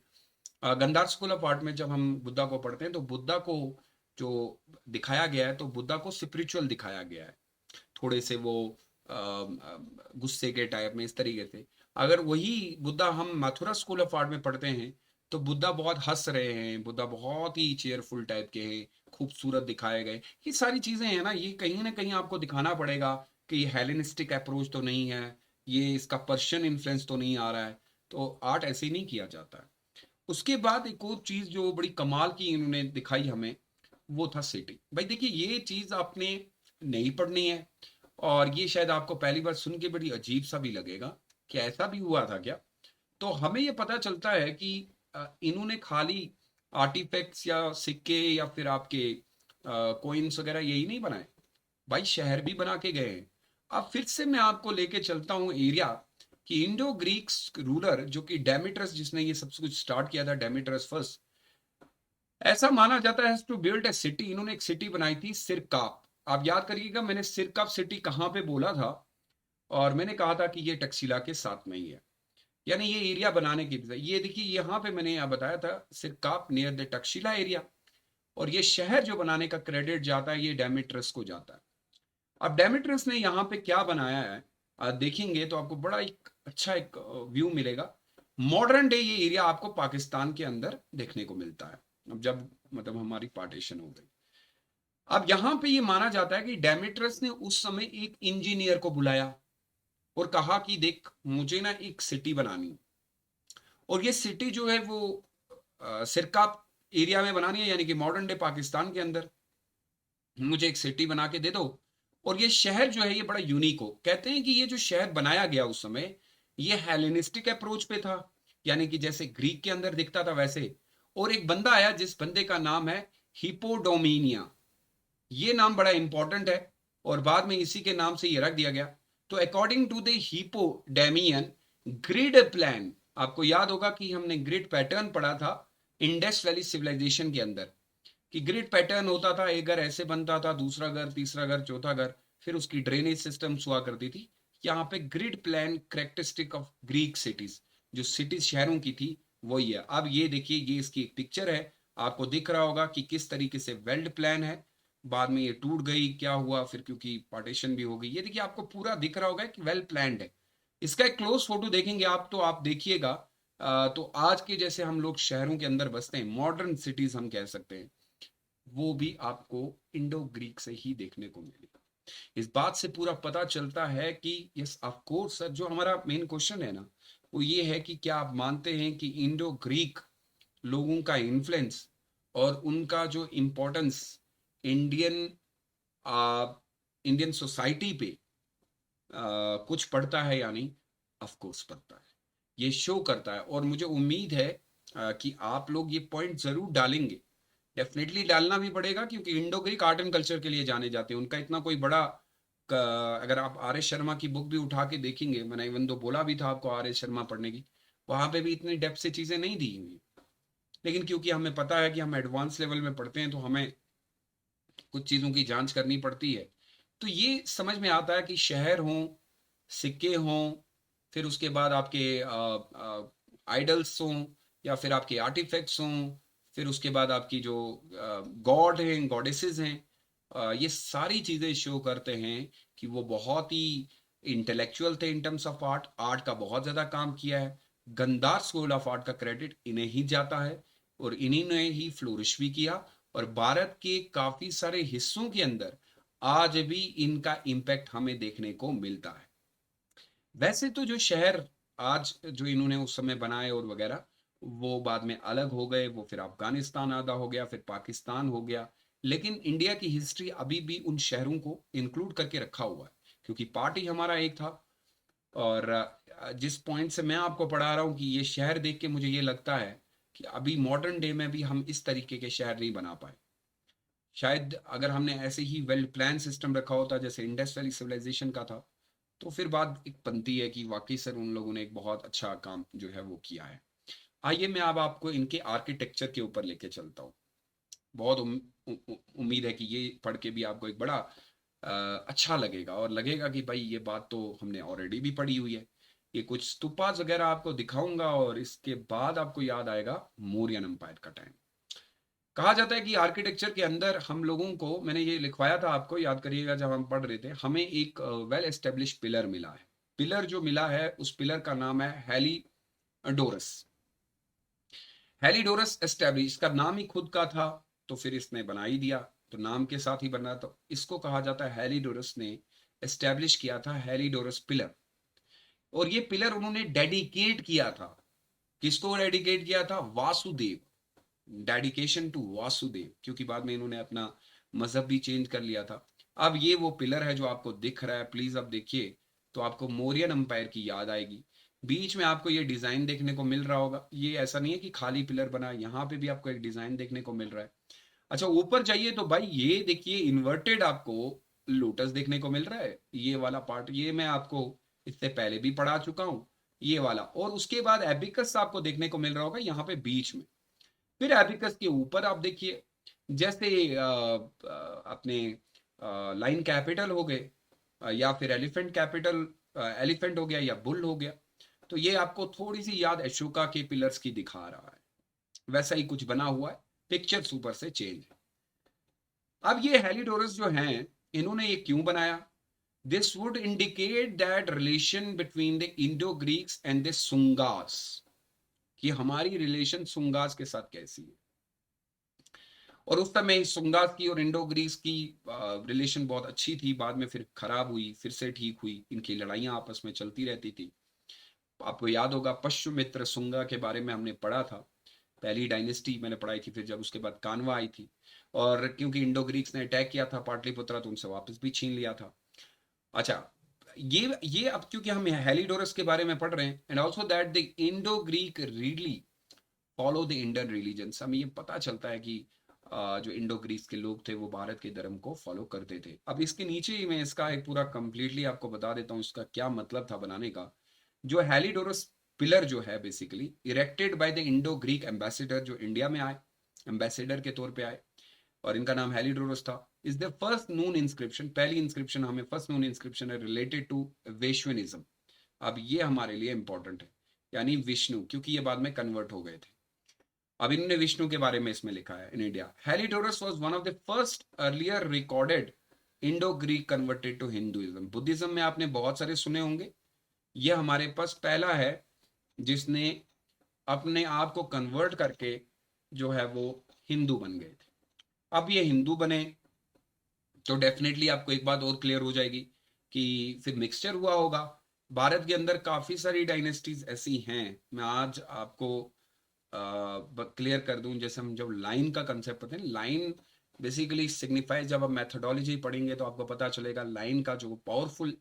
गंधार स्कूल ऑफ आर्ट में जब हम बुद्धा को पढ़ते हैं तो बुद्धा को जो दिखाया गया है, तो बुद्धा को स्पिरिचुअल दिखाया गया है, थोड़े से वो गुस्से के टाइप में, इस तरीके से। अगर वही बुद्धा हम मथुरा स्कूल ऑफ आर्ट में पढ़ते हैं तो बुद्धा बहुत हंस रहे हैं, बुद्धा बहुत ही चेयरफुल टाइप के हैं, खूबसूरत दिखाए गए। ये सारी चीजें हैं ना, ये कहीं ना कहीं आपको दिखाना पड़ेगा कि ये हेलेनिस्टिक अप्रोच तो नहीं है, ये इसका पर्शियन इन्फ्लुएंस तो नहीं आ रहा है। तो आर्ट ऐसे ही नहीं किया जाता है। उसके बाद एक और चीज जो बड़ी कमाल की इन्होंने दिखाई हमें, वो था सिटी। भाई देखिए, ये चीज आपने नहीं पढ़नी है, और ये शायद आपको पहली बार सुन के बड़ी अजीब सा भी लगेगा कि ऐसा भी हुआ था क्या। तो हमें ये पता चलता है कि इन्होंने खाली आर्टिफैक्ट्स या सिक्के या फिर आपके कोइंस वगैरह यही नहीं बनाए, भाई शहर भी बना के गए हैं। अब फिर से मैं आपको लेके चलता हूँ एरिया, कि इंडो ग्रीक रूलर जो कि डेमेट्रस, जिसने ये सब कुछ स्टार्ट किया था, डेमेट्रस फर्स्ट, ऐसा माना जाता है टू बिल्ड ए सिटी। इन्होंने एक सिटी बनाई थी, सिरकाप। आप याद करिएगा, मैंने सिरकाप सिटी कहाँ पे बोला था, और मैंने कहा था कि ये टक्सिला के साथ में ही है। यानी ये एरिया बनाने की, ये देखिए यहाँ पे मैंने यहाँ बताया था सिरकाप नियर द टक्सिला एरिया। और ये शहर जो बनाने का क्रेडिट जाता है, ये डेमेट्रस को जाता है। अब डेमेट्रस ने यहाँ पे क्या बनाया है, देखेंगे तो आपको बड़ा एक अच्छा एक व्यू मिलेगा। मॉडर्न डे ये एरिया आपको पाकिस्तान के अंदर देखने को मिलता है, अब जब मतलब हमारी पार्टीशन हो गई। अब यहाँ पे ये माना जाता है कि डेमेट्रस ने उस समय एक इंजीनियर को बुलाया और कहा कि देख, मुझे ना एक सिटी बनानी है, और ये सिटी जो है वो सिरकाप एरिया में बनानी है, यानी कि मॉडर्न डे पाकिस्तान के अंदर मुझे एक सिटी बना के दे दो। और ये शहर जो है ये बड़ा यूनिक हो, कहते हैं कि ये जो शहर बनाया गया उस समय, ये हेलेनिस्टिक अप्रोच पे था, यानी कि जैसे ग्रीक के अंदर दिखता था वैसे। और एक बंदा आया जिस बंदे का नाम है हिपोडोमिनिया, ये नाम बड़ा इंपॉर्टेंट है, और बाद में इसी के नाम से ये रख दिया गया। तो according to the Hippodamian grid plan, आपको याद होगा कि हमने ग्रिड पैटर्न पढ़ा था इंडस वैली सिविलाइजेशन के अंदर, कि ग्रिड पैटर्न होता था, एक घर ऐसे बनता था, दूसरा घर, तीसरा घर, चौथा घर, फिर उसकी ड्रेनेज सिस्टम हुआ करती थी। यहाँ पे grid plan characteristic of Greek cities, जो सिटीज शहरों की थी, वही है। अब ये देखिए, ये इसकी एक पिक्चर है, आपको दिख रहा होगा कि किस तरीके से वेल्ड प्लान है। बाद में ये टूट गई, क्या हुआ फिर, क्योंकि पार्टीशन भी हो गई। ये देखिए, आपको पूरा दिख रहा होगा कि वेल प्लान्ड है। इसका एक क्लोज फोटो देखेंगे आप तो आप देखिएगा, तो आज के जैसे हम लोग शहरों के अंदर बसते हैं, मॉडर्न सिटीज हम कह सकते हैं, वो भी आपको इंडो ग्रीक से ही देखने को मिलेगा। इस बात से पूरा पता चलता है कि यस ऑफ कोर्स सर, जो हमारा मेन क्वेश्चन है ना, वो ये है कि क्या आप मानते हैं कि इंडो ग्रीक लोगों का इन्फ्लुएंस और उनका जो इम्पोर्टेंस इंडियन इंडियन सोसाइटी पे कुछ पड़ता है या नहीं? ऑफ कोर्स पड़ता है, ये शो करता है। और मुझे उम्मीद है कि आप लोग ये पॉइंट जरूर डालेंगे, डेफिनेटली डालना भी पड़ेगा, क्योंकि Indo Greek art and culture के लिए जाने जाते हैं। उनका इतना कोई बड़ा अगर आप आर एस शर्मा की बुक भी उठा के देखेंगे, मैंने इवन तो बोला भी था आपको आर एस शर्मा पढ़ने की, वहां पे भी इतनी डेप्थ से चीजें नहीं दी हुई। लेकिन क्योंकि हमें पता है कि हम एडवांस लेवल में पढ़ते हैं, तो हमें कुछ चीज़ों की जांच करनी पड़ती है। तो ये समझ में आता है कि शहर हों, सिक्के हों, फिर उसके बाद आपके आइडल्स हों या फिर आपके आर्टिफैक्ट्स हों, फिर उसके बाद आपकी जो गॉड हैं, गॉडेसेस हैं, ये सारी चीज़ें शो करते हैं कि वो बहुत ही इंटेलेक्चुअल थे in terms of art, art का बहुत ज़्यादा काम किया है। गंधार स्कूल ऑफ आर्ट का क्रेडिट इन्हें ही जाता है और इन्हीं ने ही फ्लोरिश भी किया, और भारत के काफ़ी सारे हिस्सों के अंदर आज भी इनका इम्पैक्ट हमें देखने को मिलता है। वैसे तो जो शहर आज जो इन्होंने उस समय बनाए और वगैरह, वो बाद में अलग हो गए, वो फिर अफगानिस्तान आधा हो गया, फिर पाकिस्तान हो गया। लेकिन इंडिया की हिस्ट्री अभी भी उन शहरों को इंक्लूड करके रखा हुआ है, क्योंकि पार्ट ही हमारा एक था। और जिस पॉइंट से मैं आपको पढ़ा रहा हूँ कि ये शहर देख के मुझे ये लगता है कि अभी मॉडर्न डे में भी हम इस तरीके के शहर नहीं बना पाए। शायद अगर हमने ऐसे ही वेल प्लान सिस्टम रखा होता जैसे इंडस वैली सिविलाइजेशन का था, तो फिर बात एक बनती है कि वाकई सर उन लोगों ने एक बहुत अच्छा काम जो है वो किया है। आइए मैं अब आपको इनके आर्किटेक्चर के ऊपर लेके चलता हूँ। बहुत उम्मीद है कि ये पढ़ के भी आपको एक बड़ा अच्छा लगेगा, और लगेगा कि भाई ये बात तो हमने ऑलरेडी भी पढ़ी हुई है। ये कुछ स्तूपास वगैरह आपको दिखाऊंगा और इसके बाद आपको याद आएगा मौर्यन एम्पायर का टाइम। कहा जाता है कि आर्किटेक्चर के अंदर हम लोगों को, मैंने ये लिखवाया था आपको, याद करिएगा जब हम पढ़ रहे थे, हमें एक वेल एस्टेब्लिश पिलर मिला है। पिलर जो मिला है उस पिलर का नाम है हेलीडोरस। हेलीडोरस एस्टेब्लिश, इसका नाम ही खुद का था तो फिर इसने बना ही दिया, तो नाम के साथ ही बना, तो इसको कहा जाता है हेलीडोरस ने एस्टेब्लिश किया था हेलीडोरस पिलर। और ये पिलर उन्होंने डेडिकेट किया था, किसको डेडिकेट किया था? वासुदेव, डेडिकेशन टू वासुदेव, क्योंकि बाद में इन्होंने अपना मजहब भी चेंज कर लिया था। अब ये वो पिलर है जो आपको दिख रहा है, प्लीज अब देखिए तो आपको मौर्यन अंपायर की याद आएगी। बीच में आपको ये डिजाइन देखने को मिल रहा होगा, ये ऐसा नहीं है कि खाली पिलर बना है, यहाँ पे भी आपको एक डिजाइन देखने को मिल रहा है। अच्छा ऊपर जाइए तो भाई ये देखिए इन्वर्टेड आपको लोटस देखने को मिल रहा है, ये वाला पार्ट ये मैं आपको इससे पहले भी पढ़ा चुका हूँ, ये वाला। और उसके बाद एबिकस आपको देखने को मिल रहा होगा यहाँ पे बीच में। फिर एबिकस के ऊपर आप देखिए, जैसे अपने लाइन कैपिटल हो गए, या फिर एलिफेंट कैपिटल, एलिफेंट हो गया या बुल हो गया, तो ये आपको थोड़ी सी याद अशोका के पिलर्स की दिखा रहा है। वैसा ही कुछ बना हुआ है, पिक्चर्स ऊपर से चेंज है। अब ये हेलिडोरस जो हैं, इन्होंने ये क्यों बनाया? This would indicate that relation between the Indo Greeks and the Sungas, कि हमारी रिलेशन सुंगास के साथ कैसी है। और उस समय सुंगास की और इंडो ग्रीक्स की रिलेशन बहुत अच्छी थी, बाद में फिर खराब हुई, फिर से ठीक हुई, इनकी लड़ाइयां आपस में चलती रहती थी। आपको याद होगा पश्चिमित्र सुंगा के बारे में हमने पढ़ा था, पहली डायनेस्टी मैंने पढ़ाई थी, फिर जब उसके बाद कानवा आई थी, और क्योंकि इंडो ग्रीक्स ने अटैक किया था पाटलिपुत्रा तो उनसे वापस भी छीन लिया था। अच्छा, ये अब क्योंकि हम हेलिडोरस के बारे में पढ़ रहे हैं, and also that the Indo Greek readily follow the Indian religion, हमें ये पता चलता है कि जो इंडो ग्रीस के लोग थे वो भारत के धर्म को फॉलो करते थे। अब इसके नीचे ही मैं इसका एक पूरा कंप्लीटली आपको बता देता हूँ इसका क्या मतलब था बनाने का। जो हेलिडोरस पिलर जो है basically erected by the Indo Greek ambassador, जो इंडिया में आए एम्बेसडर के तौर पे आए, और इनका नाम हेलिडोरस था, is the first known inscription, पहली इंस्क्रिप्शन हमें फर्स्ट नोन इंस्क्रिप्शन है रिलेटेड टू वैश्विनिज्म। अब ये हमारे लिए इंपॉर्टेंट है, यानी विष्णु, क्योंकि ये बाद में कन्वर्ट हो गए थे। अब इन्होंने विष्णु के बारे में इसमें लिखा है in India. Heliodorus was one of the first earlier recorded Indo Greek converted to Hinduism. Buddhism में आपने बहुत सारे सुने होंगे, ये हमारे पास पहला है जिसने अपने आप को कन्वर्ट करके जो है वो हिंदू बन गए थे। अब ये हिंदू बने तो डेफिनेटली आपको एक बात और क्लियर हो जाएगी कि फिर मिक्सचर हुआ होगा। भारत के अंदर काफी सारी डायनेस्टीज ऐसी हैं, मैं आज आपको क्लियर कर दूं। जैसे हम जब लाइन का कंसेप्ट पढ़ते हैं, लाइन बेसिकली सिग्निफाइज, जब आप मेथोडोलॉजी पढ़ेंगे तो आपको पता चलेगा लाइन का जो पावरफुल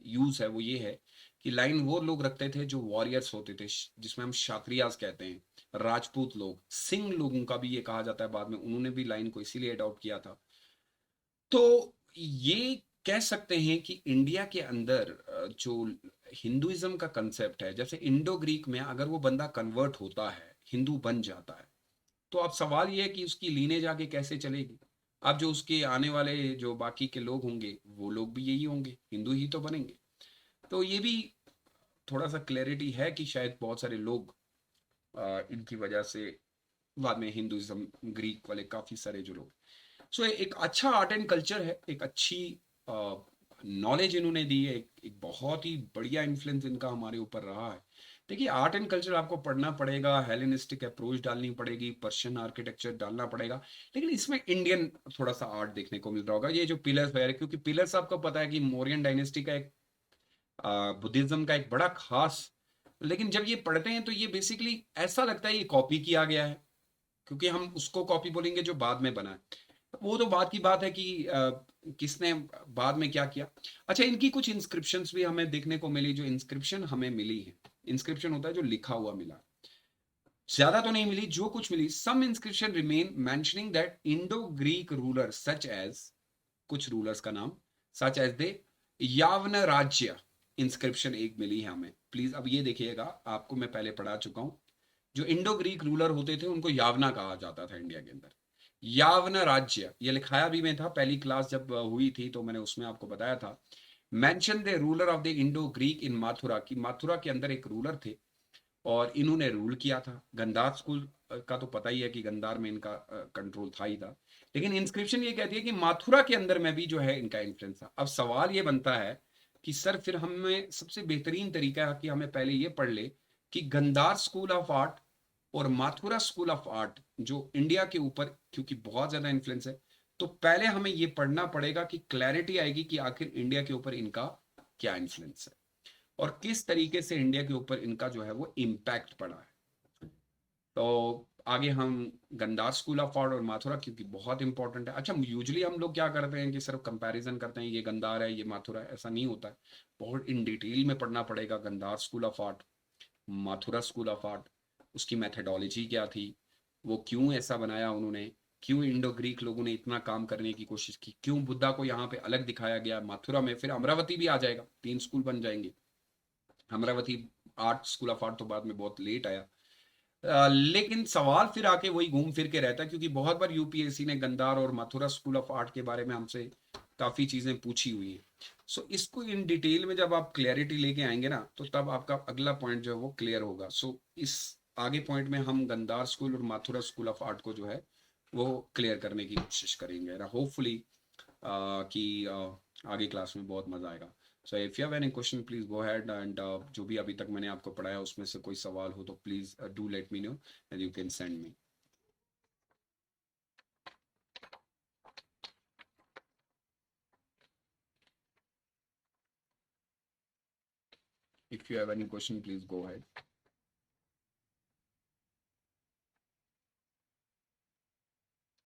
यूज है वो ये है कि लाइन वो लोग रखते थे जो वॉरियर्स होते थे, जिसमें हम क्षत्रियास कहते हैं, राजपूत लोग, सिंह लोगों का भी ये कहा जाता है, बाद में उन्होंने भी लाइन को इसीलिए अडॉप्ट किया था। तो ये कह सकते हैं कि इंडिया के अंदर जो हिंदुइज्म का कंसेप्ट है, जैसे इंडो ग्रीक में अगर वो बंदा कन्वर्ट होता है, हिंदू बन जाता है, तो अब सवाल ये है कि उसकी लीनेज आगे कैसे चलेगी। अब जो उसके आने वाले जो बाकी के लोग होंगे वो लोग भी यही होंगे, हिंदू ही तो बनेंगे। तो ये भी थोड़ा सा क्लैरिटी है कि शायद बहुत सारे लोग इनकी वजह से बाद में हिंदुइज्म, ग्रीक वाले काफ़ी सारे जो लोग, सो एक अच्छा आर्ट एंड कल्चर है, एक अच्छी नॉलेज इन्होंने दी है, एक बहुत ही बढ़िया इन्फ्लुएंस इनका हमारे ऊपर रहा है। देखिए आर्ट एंड कल्चर आपको पढ़ना पड़ेगा, हेलेनिस्टिक अप्रोच डालनी पड़ेगी, पर्शियन आर्किटेक्चर डालना पड़ेगा, लेकिन इसमें इंडियन थोड़ा सा आर्ट देखने को मिल रहा होगा। ये जो पिलर्स वगैरह, क्योंकि पिलर्स आपको पता है कि मौर्यन डायनेस्टी का एक, बुद्धिज्म का एक बड़ा खास, लेकिन जब ये पढ़ते हैं तो ये बेसिकली ऐसा लगता है ये कॉपी किया गया है, क्योंकि हम उसको कॉपी बोलेंगे जो बाद में बना है। वो तो बात की बात है कि किसने बाद में क्या किया। अच्छा, इनकी कुछ इंस्क्रिप्शंस भी हमें देखने को मिली, जो इंस्क्रिप्शन हमें मिली है, इंस्क्रिप्शन होता है जो लिखा हुआ मिला, ज्यादा तो नहीं मिली, जो कुछ मिली, some inscription remain mentioning that Indo Greek ruler such as, कुछ रूलर्स का नाम, सच एज दे यावन राज्य, इंस्क्रिप्शन एक मिली है हमें। प्लीज अब ये देखिएगा, आपको मैं पहले पढ़ा चुका हूं, जो इंडो ग्रीक रूलर होते थे उनको यावना कहा जाता था इंडिया के अंदर। यावन राज्य ये लिखाया भी मैं था, पहली क्लास जब हुई थी तो मैंने उसमें आपको बताया था। Mention the ruler of the Indo Greek in Mathura, की माथुरा के अंदर एक रूलर थे और इन्होंने रूल किया था। गंधार स्कूल का तो पता ही है कि गंधार में इनका कंट्रोल था ही था, लेकिन इंस्क्रिप्शन ये कहती है कि माथुरा के अंदर में भी जो है इनका इन्फ्लुएंस था। अब सवाल ये बनता है कि सर फिर हमें सबसे बेहतरीन तरीका है कि हमें पहले ये पढ़ ले कि गंधार स्कूल ऑफ आर्ट और माथुरा स्कूल ऑफ आर्ट जो इंडिया के ऊपर क्योंकि बहुत ज्यादा इन्फ्लुएंस है, तो पहले हमें ये पढ़ना पड़ेगा कि क्लैरिटी आएगी कि आखिर इंडिया के ऊपर इनका क्या इन्फ्लुएंस है और किस तरीके से इंडिया के ऊपर इनका जो है वो इम्पैक्ट पड़ा है। तो आगे हम गंदार स्कूल ऑफ आर्ट और माथुरा, क्योंकि बहुत इंपॉर्टेंट है। अच्छा, यूजुअली हम लोग क्या करते हैं कि सिर्फ कंपैरिजन करते हैं, ये गंदार है ये माथुरा है, ऐसा नहीं होता है। बहुत इन डिटेल में पढ़ना पड़ेगा Gandhara school of art, Mathura school of art, उसकी मैथडोलॉजी क्या थी, वो क्यों ऐसा बनाया उन्होंने, क्यों इंडो ग्रीक लोगों ने इतना काम करने की कोशिश की, क्यों बुद्धा को यहाँ पे अलग दिखाया गया माथुरा में, फिर अमरावती भी आ जाएगा, 3 स्कूल बन जाएंगे। Amravati art school of art तो बाद में बहुत लेट आया। लेकिन सवाल फिर आके वही घूम फिर के रहता है, क्योंकि बहुत बार यूपीएससी ने गंदार और मथुरा स्कूल ऑफ आर्ट के बारे में हमसे काफी चीजें पूछी हुई हैं। सो इसको इन डिटेल में जब आप क्लैरिटी लेके आएंगे ना, तो तब आपका अगला पॉइंट जो है वो क्लियर होगा। सो इस आगे पॉइंट में हम गंदार स्कूल और मथुरा स्कूल ऑफ आर्ट को जो है वो क्लियर करने की कोशिश करेंगे, होपफुली कि आगे क्लास में बहुत मजा आएगा। So if you have any question please go ahead and जो भी अभी तक मैंने आपको पढ़ाया उसमें से कोई सवाल हो तो please do let me know and you can send me. If you have any question please go ahead.